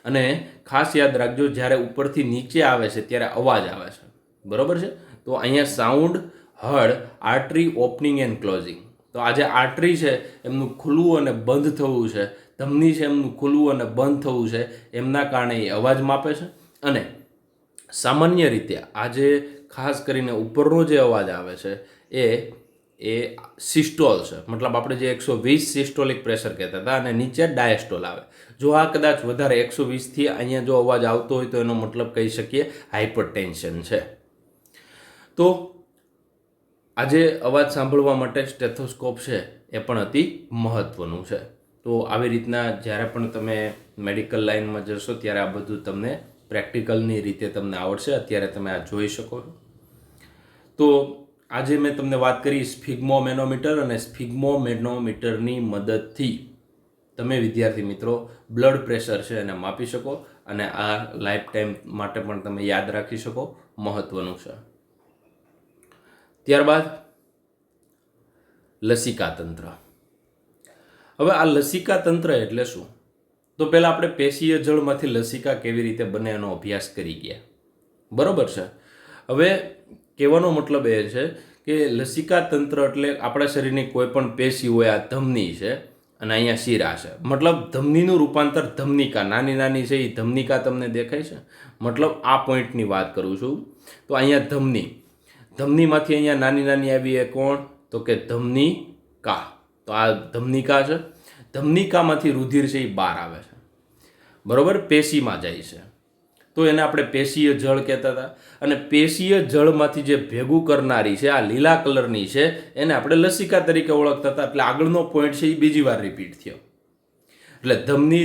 અને ખાસ યાદ રાખજો, જ્યારે ઉપરથી નીચે આવે છે ત્યારે અવાજ આવે છે, બરોબર છે. તો અહીંયા sound heard artery opening and closing. તો આ જે આર્ટરી છે એમનું ખુલવું અને બંધ થવું છે, ધમની છે એમનું ખુલવું અને બંધ થવું છે, એમના કારણે એ અવાજ માપે છે. અને સામાન્ય રીતે આ જે ખાસ કરીને ઉપરનો જે અવાજ આવે છે એ સિસ્ટોલ છે, મતલબ આપણે જે 120 સિસ્ટોલિક પ્રેશર કહેતા હતા, અને નીચે ડાયસ્ટોલ આવે. જો આ કદાચ વધારે 120થી અહીંયા જો અવાજ આવતો હોય તો એનો મતલબ કહી શકીએ હાઇપરટેન્શન છે. તો આજે અવાજ સાંભળવા માટે સ્ટેથોસ્કોપ છે એ પણ અતિ મહત્ત્વનું છે. તો આવી રીતના જ્યારે પણ તમે મેડિકલ લાઇનમાં જશો ત્યારે આ બધું તમને પ્રેક્ટિકલની રીતે તમને આવડશે. અત્યારે તમે આ જોઈ શકો છો. તો આજે મેં તમને વાત કરી સ્ફિગ્મોમેનોમીટર, અને સ્ફિગ્મોમેનોમીટરની મદદથી તમે વિદ્યાર્થી મિત્રો બ્લડ પ્રેશર છે એને માપી શકો, અને આ લાઈફ ટાઈમ માટે પણ તમે યાદ રાખી શકો, મહત્ત્વનું છે. ત્યારબાદ લસિકા તંત્ર. હવે આ લસિકા તંત્ર એટલે શું? તો પહેલાં આપણે પેશીય જળમાંથી લસિકા કેવી રીતે બને એનો અભ્યાસ કરી ગયા, બરોબર છે. હવે કહેવાનો મતલબ એ છે કે લસિકા તંત્ર એટલે આપણા શરીરની કોઈ પણ પેશી હોય, આ ધમની છે અને અહીંયા શિરા છે, મતલબ ધમનીનું રૂપાંતર ધમનિકા, નાની નાની છે એ ધમનિકા તમને દેખાય છે, મતલબ આ પોઈન્ટની વાત કરું છું. તો અહીંયા ધમનીમાંથી અહીંયા નાની નાની આવી એ કોણ? તો કે ધમનિકા. તો આ ધમનિકા છે, ધમનિકામાંથી રુધિર છે એ બહાર આવે છે, બરોબર, પેશીમાં જાય છે. તો એને આપણે પેશીય જળ કહેતા હતા. અને પેશીય જળમાંથી જે ભેગું કરનારી છે, આ લીલા કલરની છે, એને આપણે લસિકા તરીકે ઓળખતા હતા. એટલે આગળનો પોઈન્ટ છે એ બીજી વાર રિપીટ થયો. એટલે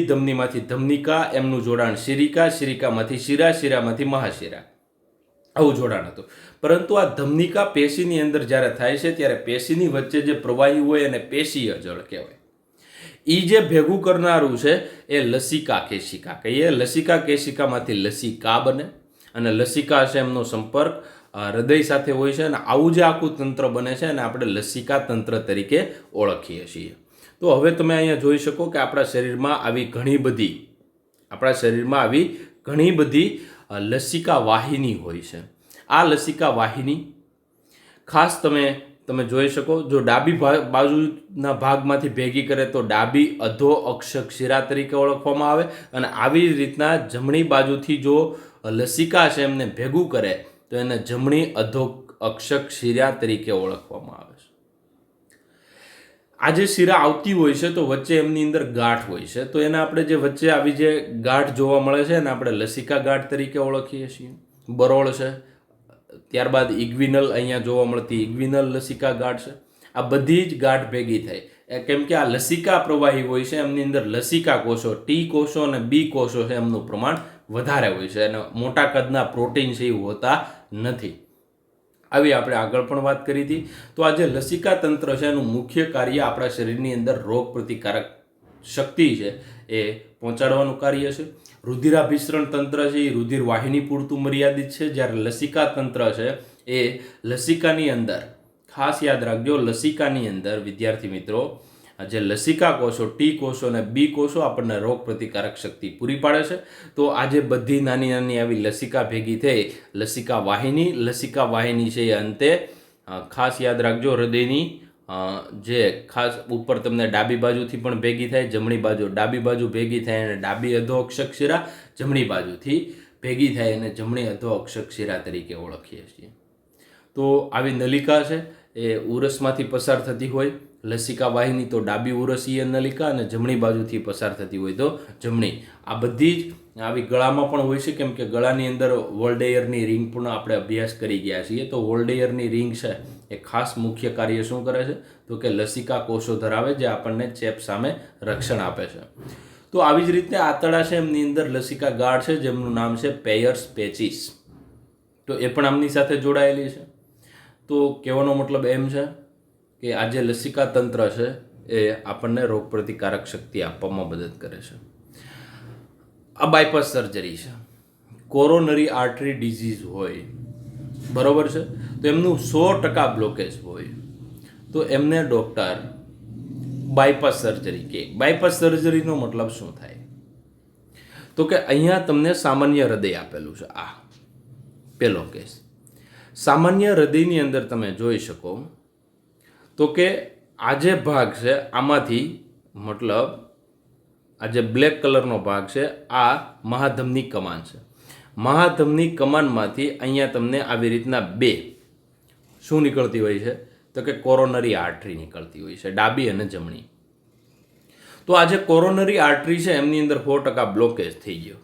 ધમનીમાંથી ધમનિકા, એમનું જોડાણ શિરિકા, શિરિકામાંથી શિરા, શિરામાંથી મહાશિરા, આવું જોડાણ હતું. પરંતુ આ ધમનિકા પેશીની અંદર જ્યારે થાય છે ત્યારે પેશીની વચ્ચે જે પ્રવાહી હોય એને પેશીય જળ કહેવાય. એ જે ભેગું કરનારું છે એ લસિકા કેશિકા કહીએ. લસિકા કેશિકામાંથી લસિકા બને, અને લસિકા છે એમનો સંપર્ક હૃદય સાથે હોય છે, અને આવું જે આખું તંત્ર બને છે અને આપણે લસિકા તંત્ર તરીકે ઓળખીએ છીએ. તો હવે તમે અહીંયા જોઈ શકો કે આપણા શરીરમાં આવી ઘણી બધી લસિકા વાહિની હોય છે. આ લસિકા વાહિની ખાસ તમે જોઈ શકો, જો ડાબી બાજુના ભાગમાંથી ભેગી કરે તો ડાબી અધો અક્ષક શિરા તરીકે ઓળખવામાં આવે, અને આવી રીતના જમણી બાજુથી જો લસિકા છે એમને ભેગું કરે તો એને જમણી અધો અક્ષક શિરા તરીકે ઓળખવામાં આવે છે. આ જે શિરા આવતી હોય છે તો વચ્ચે એમની અંદર ગાંઠ હોય છે, તો એને આપણે જે વચ્ચે આવી જે ગાંઠ જોવા મળે છે એને આપણે લસિકા ગાંઠ તરીકે ઓળખીએ છીએ. બરોળ છે, ત્યારબાદ ઇગ્વિનલ, અહીંયા જોવા મળતી ઇગ્વિનલ લસિકા ગાંઠ છે. આ બધી જ ગાંઠ ભેગી થાય, કેમ કે આ લસિકા પ્રવાહી હોય છે, એમની અંદર લસિકા કોષો, ટી કોષો અને બી કોષો છે એમનું પ્રમાણ વધારે હોય છે, અને મોટા કદના પ્રોટીન છે એ હોતા નથી. આવી આપણે આગળ પણ વાત કરી હતી. તો આ જે લસિકા તંત્ર છે એનું મુખ્ય કાર્ય આપણા શરીરની અંદર રોગ પ્રતિકારક શક્તિ છે એ પહોંચાડવાનું કાર્ય છે. રુધિરાભિસરણ તંત્ર છે એ રુધિર વાહિની પૂરતું મર્યાદિત છે, જ્યારે લસિકા તંત્ર છે એ લસિકાની અંદર, ખાસ યાદ રાખજો, લસિકાની અંદર વિદ્યાર્થી મિત્રો જે લસિકા કોષો ટી કોષો અને બી કોષો આપણને રોગ પ્રતિકારક શક્તિ પૂરી પાડે છે. તો આજે બધી નાની નાની આવી લસિકા ભેગી થઈ લસિકા વાહિની છે એ અંતે ખાસ યાદ રાખજો, હૃદયની જે ખાસ ઉપર તમને ડાબી બાજુથી પણ ભેગી થાય, ડાબી બાજુ ભેગી થાય અને ડાબી અધો અક્ષક શિરા જમણી બાજુથી ભેગી થાય અને જમણી અધો અક્ષક શિરા તરીકે ઓળખીએ છીએ. તો આવી નલિકા છે એ ઉરસમાંથી પસાર થતી હોય, લસિકા વાહિની તો ડાબી ઉરસીય નલિકા અને જમણી બાજુથી પસાર થતી હોય તો જમણી. આ બધી જ આવી ગળામાં પણ હોય છે, કેમ કે ગળાની અંદર વોલ્ડેયરની રિંગ પણ આપણે અભ્યાસ કરી ગયા છીએ. તો વોલ્ડેયરની રિંગ છે એ ખાસ મુખ્ય કાર્ય શું કરે છે તો કે લસિકા કોષો ધરાવે જે આપણને ચેપ સામે રક્ષણ આપે છે. તો આવી જ રીતે આંતરડા છે એમની અંદર લસિકા ગાળ છે જેમનું નામ છે પેયર્સ પેચિસ. તો એ પણ આમની સાથે જોડાયેલી છે. તો કહેવાનો મતલબ એમ છે કે આ જે લસિકા તંત્ર છે એ આપણને રોગ પ્રતિકારક શક્તિ આપવામાં મદદ કરે છે. આ બાયપાસ સર્જરી છે. કોરોનરી આર્ટરી ડિઝીઝ હોય, બરોબર છે, તો એમનું 100% બ્લોકેજ હોય તો એમને ડૉક્ટર બાયપાસ સર્જરી કહે. બાયપાસ સર્જરીનો મતલબ શું થાય તો કે અહીંયા તમને સામાન્ય હૃદય આપેલું છે. આ પહેલો કેસ. સામાન્ય હૃદયની અંદર તમે જોઈ શકો તો કે આ જે ભાગ છે આમાંથી, મતલબ આ જે બ્લેક કલરનો ભાગ છે આ મહાધમની કમાન છે. મહાધમની કમાનમાંથી અહીંયા તમને આવી રીતના બે શું નીકળતી હોય છે તો કે કોરોનરી આર્ટરી નીકળતી હોય છે, ડાબી અને જમણી. તો આ જે કોરોનરી આર્ટરી છે એમની અંદર 100% બ્લોકેજ થઈ ગયો,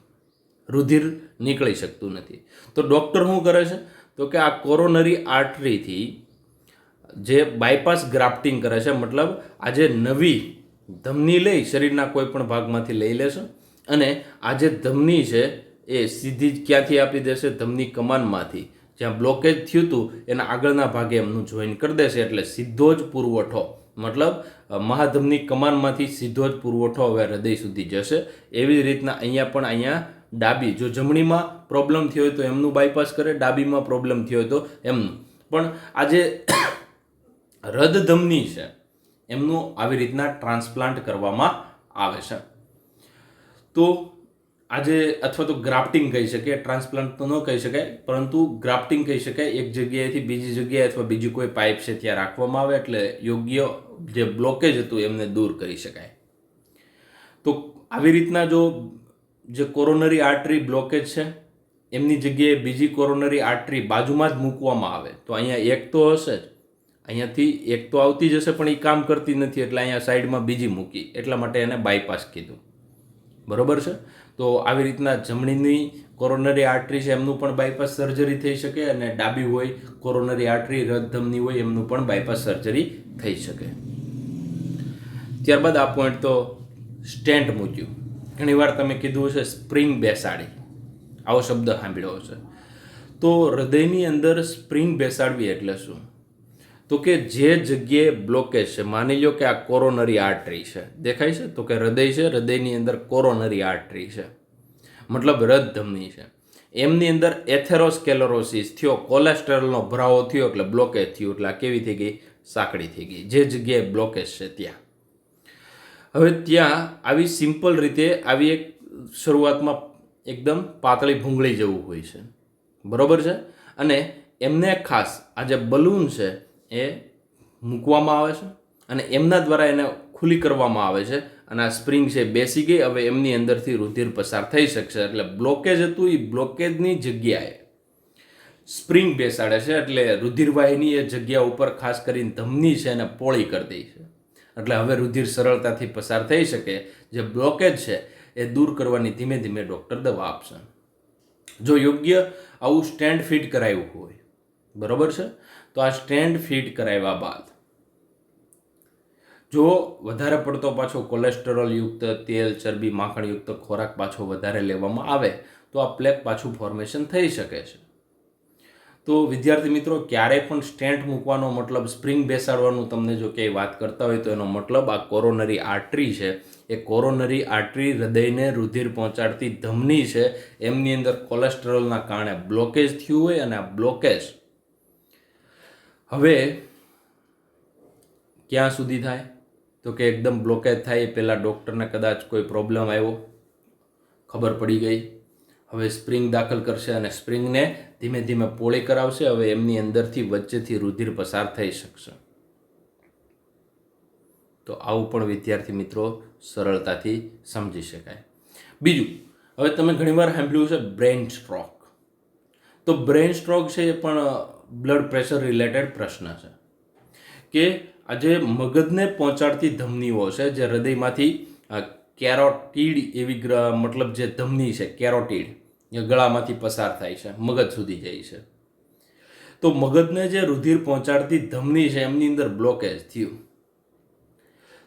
રુધિર નીકળી શકતું નથી. તો ડૉક્ટર શું કરે છે તો કે આ કોરોનરી આર્ટરીથી જે બાયપાસ ગ્રાફ્ટિંગ કરે છે, મતલબ આજે નવી ધમની લઈ શરીરના કોઈ પણ ભાગમાંથી લઈ લેશે અને આ જે ધમની છે એ સીધી જ ક્યાંથી આપી દેશે, ધમની કમાનમાંથી જ્યાં બ્લોકેજ થયું હતું એના આગળના ભાગે એમનું જોઈન કરી દેશે. એટલે સીધો જ પુરવઠો, મતલબ મહાધમની કમાનમાંથી સીધો જ પુરવઠો હવે હૃદય સુધી જશે. એવી જ રીતના અહીંયા ડાબી, જો જમણીમાં પ્રોબ્લેમ થયો હોય તો એમનું બાયપાસ કરે, ડાબીમાં પ્રોબ્લેમ થયો હોય તો એમનું. પણ આ જે હૃદધમની છે એમનું આવી રીતના ટ્રાન્સપ્લાન્ટ કરવામાં આવે છે. તો આજે અથવા તો ગ્રાફ્ટિંગ કહી શકાય, ટ્રાન્સપ્લાન્ટ તો ન કહી શકાય, પરંતુ ગ્રાફ્ટિંગ કહી શકાય. એક જગ્યાએથી બીજી જગ્યાએ અથવા બીજી કોઈ પાઇપ છે ત્યાં રાખવામાં આવે એટલે યોગ્ય જે બ્લોકેજ હતું એમને દૂર કરી શકાય. તો આવી રીતના જો જે કોરોનરી આર્ટરી બ્લોકેજ છે એમની જગ્યાએ બીજી કોરોનરી આર્ટરી બાજુમાં જ મૂકવામાં આવે તો અહીંયા એક તો હશે જ, અહીંયાથી એક તો આવતી જ હશે પણ એ કામ કરતી નથી એટલે અહીંયા સાઈડમાં બીજી મૂકી, એટલા માટે એને બાયપાસ કીધું, બરોબર છે. તો આવી રીતના જમણીની કોરોનરી આર્ટરી છે એમનું પણ બાયપાસ સર્જરી થઈ શકે અને ડાબી હોય કોરોનરી આર્ટરી રદધમની હોય એમનું પણ બાયપાસ સર્જરી થઈ શકે. ત્યારબાદ આ પોઈન્ટ તો સ્ટેન્ટ મૂક્યું. ઘણીવાર તમે કીધું છે સ્પ્રિંગ બેસાડી, આવો શબ્દ સાંભળ્યો છે. તો હૃદયની અંદર સ્પ્રિંગ બેસાડવી એટલે શું તો કે જે જગ્યાએ બ્લોકેજ છે, માની લો કે આ કોરોનરી આર્ટરી છે, દેખાય છે તો કે હૃદય છે, હૃદયની અંદર કોરોનરી આર્ટરી છે, મતલબ રદધમની છે. એમની અંદર એથેરોસ્કેલેરોસિસ થયો, કોલેસ્ટ્રોલનો ભરાવો થયો એટલે બ્લોકેજ થયું, એટલે આ કેવી થઈ ગઈ, સાંકડી થઈ ગઈ. જે જગ્યાએ બ્લોકેજ છે ત્યાં હવે ત્યાં આવી સિમ્પલ રીતે આવી એક શરૂઆતમાં એકદમ પાતળી ભૂંગળી જેવું હોય છે, બરોબર છે. અને એમને ખાસ આ જે બલૂન છે એ મૂકવામાં આવે છે અને એમના દ્વારા એને ખુલ્લી કરવામાં આવે છે અને આ સ્પ્રિંગ છે બેસી ગઈ. હવે એમની અંદરથી રુધિર પસાર થઈ શકશે. એટલે બ્લોકેજ હતું એ બ્લોકેજની જગ્યાએ સ્પ્રિંગ બેસાડે છે એટલે રુધિરવાહિની એ જગ્યા ઉપર ખાસ કરીને ધમની છે એને પોળી કરી દે છે. એટલે હવે રુધિર સરળતાથી પસાર થઈ શકે. જે બ્લોકેજ છે એ દૂર કરવાની ધીમે ધીમે ડૉક્ટર દવા આપશે. જો યોગ્ય આવું સ્ટેન્ડ ફિટ કરાવ્યું હોય, બરોબર છે, તો આ સ્ટેન્ડ ફિટ કરાવ્યા બાદ જો વધારે પડતો પાછો કોલેસ્ટ્રોલયુક્ત તેલ, ચરબી, માખણયુક્ત ખોરાક પાછો વધારે લેવામાં આવે તો આ પ્લેક પાછું ફોર્મેશન થઈ શકે છે. તો તો વિદ્યાર્થી મિત્રો, ક્યારેય પણ સ્ટેન્ટ મૂકવાનો મતલબ, સ્પ્રિંગ બેસાડવાનું તમને જો ક્યાંય વાત કરતા હોય તો એનો મતલબ આ કોરોનરી આર્ટરી છે, એ કોરોનરી આર્ટરી હૃદયને રુધિર પહોંચાડતી ધમની છે, એમની અંદર કોલેસ્ટ્રોલના કારણે બ્લોકેજ થયું હોય અને આ બ્લોકેજ હવે ક્યાં સુધી થાય તો કે એકદમ બ્લોકેજ થાય એ પહેલાં ડૉક્ટરને કદાચ કોઈ પ્રોબ્લેમ આવ્યો, ખબર પડી ગઈ, હવે સ્પ્રિંગ દાખલ કરશે અને સ્પ્રિંગને ધીમે ધીમે પોળી કરાવશે. હવે એમની અંદરથી વચ્ચેથી રુધિર પસાર થઈ શકશે. તો આવું પણ વિદ્યાર્થી મિત્રો સરળતાથી સમજી શકાય. બીજું, હવે તમે ઘણીવાર સાંભળ્યું છે બ્રેઇન સ્ટ્રોક. તો બ્રેઇન સ્ટ્રોક છે એ પણ બ્લડ પ્રેશર રિલેટેડ પ્રશ્ન છે કે આજે મગજને પહોંચાડતી ધમનીઓ છે, જે હૃદયમાંથી કેરોટીડ એવી મતલબ જે ધમની છે, કેરોટીડ એ ગળામાંથી પસાર થાય છે, મગજ સુધી જાય છે. તો મગજને જે રુધિર પહોંચાડતી ધમની છે એમની અંદર બ્લોકેજ થયું.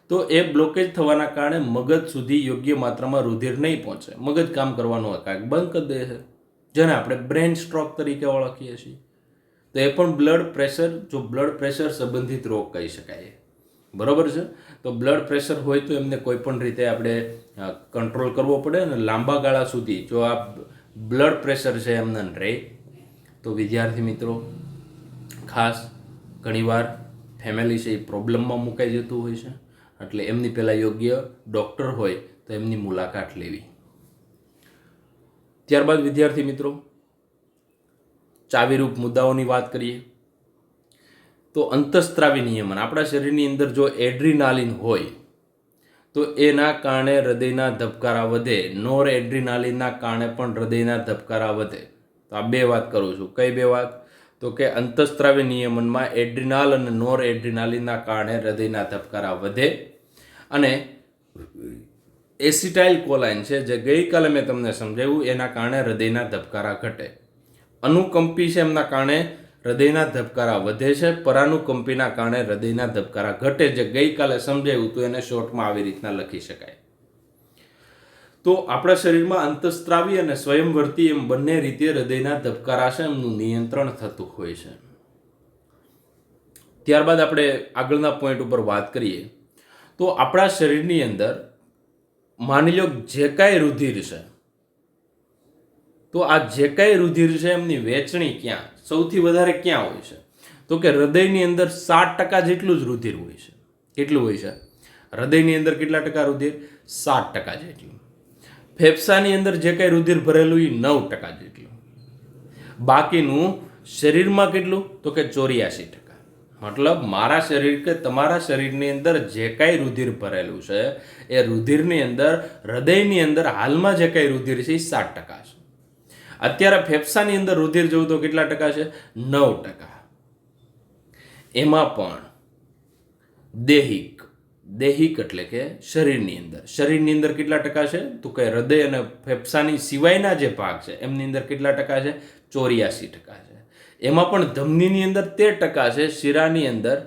તો એ બ્લોકેજ થવાના કારણે મગજ સુધી યોગ્ય માત્રામાં રુધિર નહીં પહોંચે, મગજ કામ કરવાનું કાંઈક બંધ કરી દે છે, જેને આપણે બ્રેઇન સ્ટ્રોક તરીકે ઓળખીએ છીએ. તો એ પણ બ્લડ પ્રેશર સંબંધિત રોગ કહી શકાય. બરોબર છે. તો બ્લડ પ્રેશર હોય તો એમને કોઈ પણ રીતે આપણે કંટ્રોલ કરવો પડે, અને લાંબા ગાળા સુધી જો આ બ્લડ પ્રેશર છે એમને રહે તો વિદ્યાર્થી મિત્રો ખાસ ઘણીવાર ફેમિલી છે એ પ્રોબ્લેમમાં મુકાઈ જતું હોય છે. એટલે એમની પહેલાં યોગ્ય ડૉક્ટર હોય તો એમની મુલાકાત લેવી. ત્યારબાદ વિદ્યાર્થી મિત્રો ચાવીરૂપ મુદ્દાઓની વાત કરીએ તો અંતઃસ્ત્રાવી નિયમન. આપણા શરીરની અંદર જો એડ્રીનાલિન હોય તો એના કારણે હૃદયના ધબકારા વધે, નોર એડ્રીનાલિનના કારણે પણ હૃદયના ધબકારા વધે. તો આ બે વાત કરું છું. કઈ બે વાત? તો કે અંતઃસ્ત્રાવી નિયમનમાં એડ્રીનાલ અને નોર એડ્રીનાલિનના કારણે હૃદયના ધબકારા વધે, અને એસિટાઇલ કોલાઇન છે જે ગઈકાલે મેં તમને સમજાવ્યું એના કારણે હૃદયના ધબકારા ઘટે. અનુકંપી છે એમના કારણે હૃદયના ધબકારા વધે છે, પરાનુકંપીના કારણે હૃદયના ધબકારા ઘટે. જે ગઈકાલે સમજાવ્યું તો એને શોર્ટમાં આવી રીતના લખી શકાય. તો આપણા શરીરમાં અંતઃસ્ત્રાવી અને સ્વયંવર્તી એમ બંને રીતે હૃદયના ધબકારા છે એમનું નિયંત્રણ થતું હોય છે. ત્યારબાદ આપણે આગળના પોઈન્ટ ઉપર વાત કરીએ તો આપણા શરીરની અંદર માની લો જે કાંઈ રુધિર છે, તો આ જે કાંઈ રુધિર છે એમની વહેંચણી ક્યાં સૌથી વધારે ક્યાં હોય છે? તો કે હૃદયની અંદર 7% જેટલું જ રુધિર હોય છે. કેટલું હોય છે? હૃદયની અંદર કેટલા ટકા રુધિર? 7% જેટલું. ફેફસાની અંદર જે કાંઈ રુધિર ભરેલું એ 9% જેટલું. બાકીનું શરીરમાં કેટલું? તો કે 84%. મતલબ મારા શરીર કે તમારા શરીરની અંદર જે કાંઈ રુધિર ભરેલું છે એ રુધિરની અંદર હૃદયની અંદર હાલમાં જે કાંઈ રુધિર છે એ 7% છે. અત્યારે ફેફસાની અંદર રુધિર જવું તો કેટલા ટકા છે? 9%. એમાં પણ દેહિક એટલે કે શરીરની અંદર કેટલા ટકા છે? તો કે હૃદય અને ફેફસાની સિવાયના જે ભાગ છે એમની અંદર કેટલા ટકા છે? 84% છે. એમાં પણ ધમનીની અંદર 13% છે, શિરાની અંદર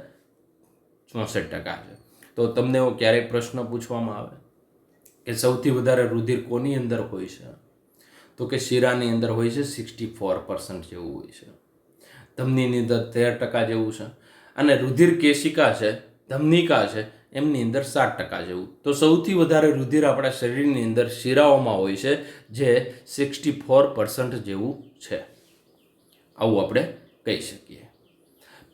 64% છે. તો તમને એવો ક્યારેક પ્રશ્ન પૂછવામાં આવે કે સૌથી વધારે રુધિર કોની અંદર હોય છે? તો કે શિરાની અંદર હોય છે, 64% જેવું હોય છે. ધમનીની અંદર 13% જેવું છે, અને રુધિર કેશિકા છે, ધમનિકા છે, એમની અંદર 7% જેવું. તો સૌથી વધારે રુધિર આપણા શરીરની અંદર શિરાઓમાં હોય છે, જે 64% જેવું છે. આવું આપણે કહી શકીએ.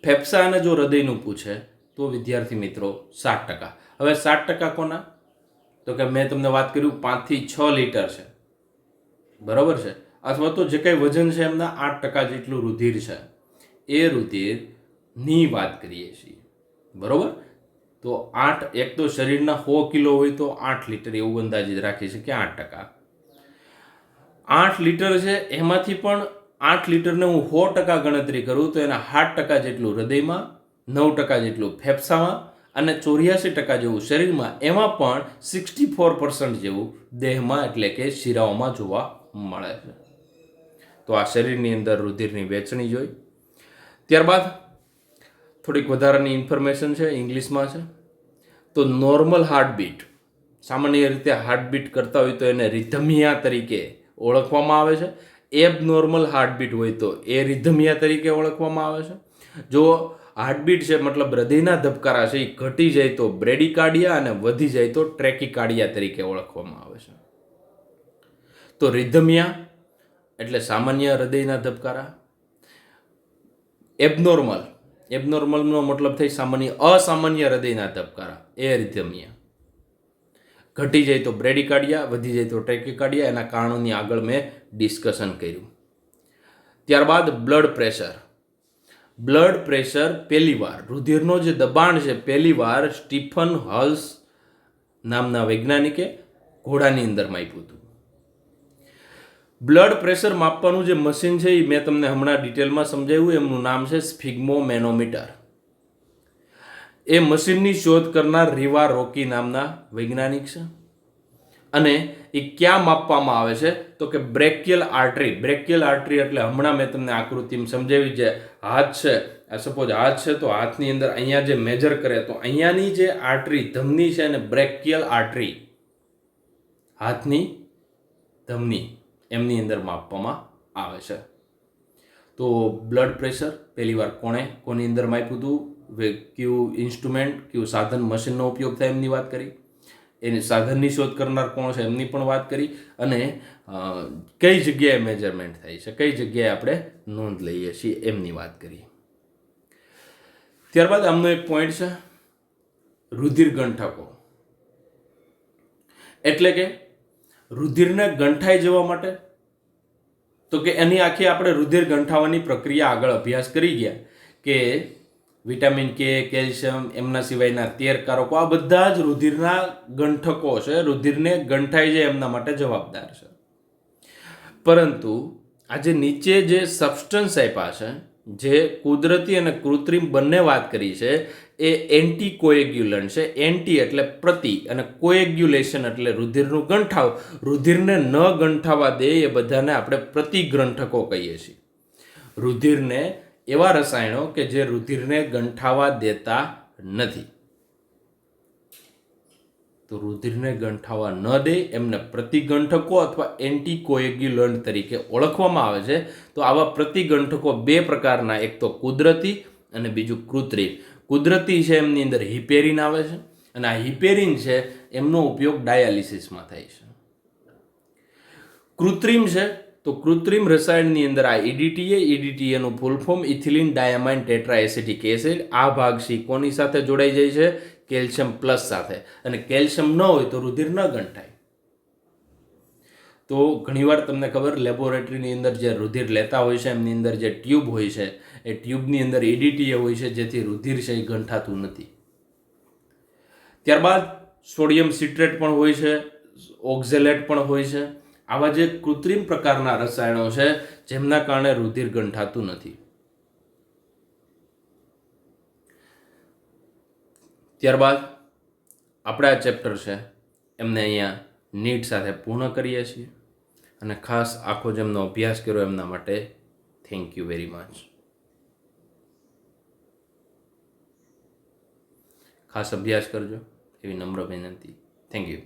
ફેફસા અને જો હૃદયનું પૂછે તો વિદ્યાર્થી મિત્રો 7%. હવે 7% કોના? તો કે મેં તમને વાત કર્યું 5 થી 6 લીટર છે, બરાબર છે, અથવા તો જે કંઈ વજન છે એમના 8% જેટલું રુધિર છે. એ રુધિરની વાત કરીએ છીએ, બરાબર. તો 8, એક તો શરીરના 100 કિલો હોય તો 8 લીટર એવું અંદાજિત રાખી શકીએ. 8%. 8 લીટર છે, એમાંથી પણ 8 લીટરને હું 100% ગણતરી કરું તો એના 8% જેટલું હૃદયમાં, 9% જેટલું ફેફસામાં અને 84% જેવું શરીરમાં. એમાં પણ 64% જેવું દેહમાં એટલે કે શિરાઓમાં જોવા મળે છે. તો આ શરીરની અંદર રુધિરની વહેંચણી જોઈ. ત્યારબાદ થોડીક વધારાની ઇન્ફોર્મેશન છે, ઇંગ્લિશમાં છે. તો નોર્મલ હાર્ટબીટ, સામાન્ય રીતે હાર્ટબીટ કરતા હોય તો એને રિધમિયા તરીકે ઓળખવામાં આવે છે. એબનોર્મલ હાર્ટબીટ હોય તો એ રિધમિયા તરીકે ઓળખવામાં આવે છે. જો હાર્ટબીટ છે મતલબ હૃદયના ધબકારા છે એ ઘટી જાય તો બ્રેડિકાર્ડિયા અને વધી જાય તો ટ્રેકિકાર્ડિયા તરીકે ઓળખવામાં આવે છે. તો રિધમિયા એટલે સામાન્ય હૃદયના ધબકારા, એબનોર્મલનો મતલબ થઈ અસામાન્ય હૃદયના ધબકારા, એ રિધમિયા. ઘટી જાય તો બ્રેડિકાર્ડિયા, વધી જાય તો ટ્રેકિકાર્ડિયા. એના કારણોની આગળ મેં ડિસ્કશન કર્યું. ત્યારબાદ બ્લડ પ્રેશર પહેલીવાર રુધિરનો જે દબાણ છે પહેલીવાર સ્ટીફન હલ્સ નામના વૈજ્ઞાનિકે ઘોડાની અંદર માપ્યું હતું. બ્લડ પ્રેશર માપવાનું જે મશીન છે એ મેં તમને હમણાં ડિટેલમાં સમજાવ્યું. એમનું નામ છે સ્ફિગ્મોમેનોમીટર. એ મશીનની શોધ કરનાર રીવા રોકી નામના વૈજ્ઞાનિક છે. અને એ ક્યાં માપવામાં આવે છે તો કે બ્રેકિયલ આર્ટરી એટલે હમણાં મેં તમને આકૃતિમાં સમજાવી, જે હાથ છે, સપોઝ હાથ છે તો હાથની અંદર અહીંયા જે મેજર કરે તો અહીંયાની જે આર્ટરી ધમની છે એને બ્રેકિયલ આર્ટરી, હાથની ધમની, એમની અંદર માપવામાં આવે છે. તો બ્લડ પ્રેશર પહેલીવાર કોની અંદર માપ્યું હતું, કયું ઇન્સ્ટ્રુમેન્ટ, કયું સાધન, મશીનનો ઉપયોગ થાય એમની વાત કરી. એની સાધનની શોધ કરનાર કોણ છે એમની પણ વાત કરી. અને કઈ જગ્યાએ મેજરમેન્ટ થાય છે, કઈ જગ્યાએ આપણે નોંધ લઈએ છીએ એમની વાત કરી. ત્યારબાદ આમનો એક પોઈન્ટ છે રુધિર ગંઠકો. એટલે કે રુધિરને ગંઠાઈ જવા માટે, તો કે એની આખી આપણે રુધિર ગંઠાવાની પ્રક્રિયા આગળ અભ્યાસ કરી ગયા કે વિટામિન કે, કેલ્શિયમ, એમના સિવાયના 13 કારકો, આ બધા જ રુધિરના ગંઠકો છે, રુધિરને ગંઠાઈ જાય એમના માટે જવાબદાર છે. પરંતુ આજે નીચે જે સબસ્ટન્સ આપ્યા છે, જે કુદરતી અને કૃત્રિમ બંને વાત કરી છે, એ એન્ટીકોએગ્યુલન્ટ છે. એન્ટી એટલે પ્રતિ અને કોએગ્યુલેશન એટલે રુધિરનું ગંઠાવ. રુધિરને ન ગંઠાવા દે એ બધાને આપણે પ્રતિગ્રંથકો કહીએ છીએ. રુધિરને એવા રસાયણો કે જે રુધિરને ગંઠાવા દેતા નથી, તો રુધિરને ગંઠાવા ન દે એમને પ્રતિગંઠકો અથવા એન્ટીકોએગ્યુલન્ટ તરીકે ઓળખવામાં આવે છે. તો આવા પ્રતિગંઠકો બે પ્રકારના, એક તો કુદરતી અને બીજું કૃત્રિમ. કુદરતી છે એમની અંદર હિપેરિન આવે છે, અને આ હિપેરિન છે એમનો ઉપયોગ ડાયાલિસિસમાં થાય છે. કૃત્રિમ છે તો કૃત્રિમ રસાયણની અંદર આ ઈડીટીએ નું ફૂલ ફોર્મ ઇથિલિન ડાયામાઇન ટેટ્રાએસિટિક એસિડ. આ ભાગ સી કોની સાથે જોડાઈ જાય છે, કેલ્શિયમ પ્લસ સાથે. અને કેલ્શિયમ ન હોય તો રુધિર ન ગંઠાય. તો ઘણીવાર તમને ખબર, લેબોરેટરીની અંદર જે રુધિર લેતા હોય છે એમની અંદર જે ટ્યુબ હોય છે એ ટ્યુબની અંદર ઈડીટીએ હોય છે, જેથી રુધિર છે એ ગંઠાતું નથી. ત્યારબાદ સોડિયમ સિટ્રેટ પણ હોય છે, ઓક્ઝેલેટ પણ હોય છે. આવા જે કૃત્રિમ પ્રકારના રસાયણો છે જેમના કારણે રુધિર ગંઠાતું નથી. ત્યારબાદ આપણે આ ચેપ્ટર છે એમને અહીંયા નીટ સાથે પૂર્ણ કરીએ છીએ. અને ખાસ આખો જેમનો અભ્યાસ કર્યો એમના માટે થેન્ક યુ વેરી મચ. ખાસ અભ્યાસ કરજો એવી નમ્ર વિનંતી. Thank you.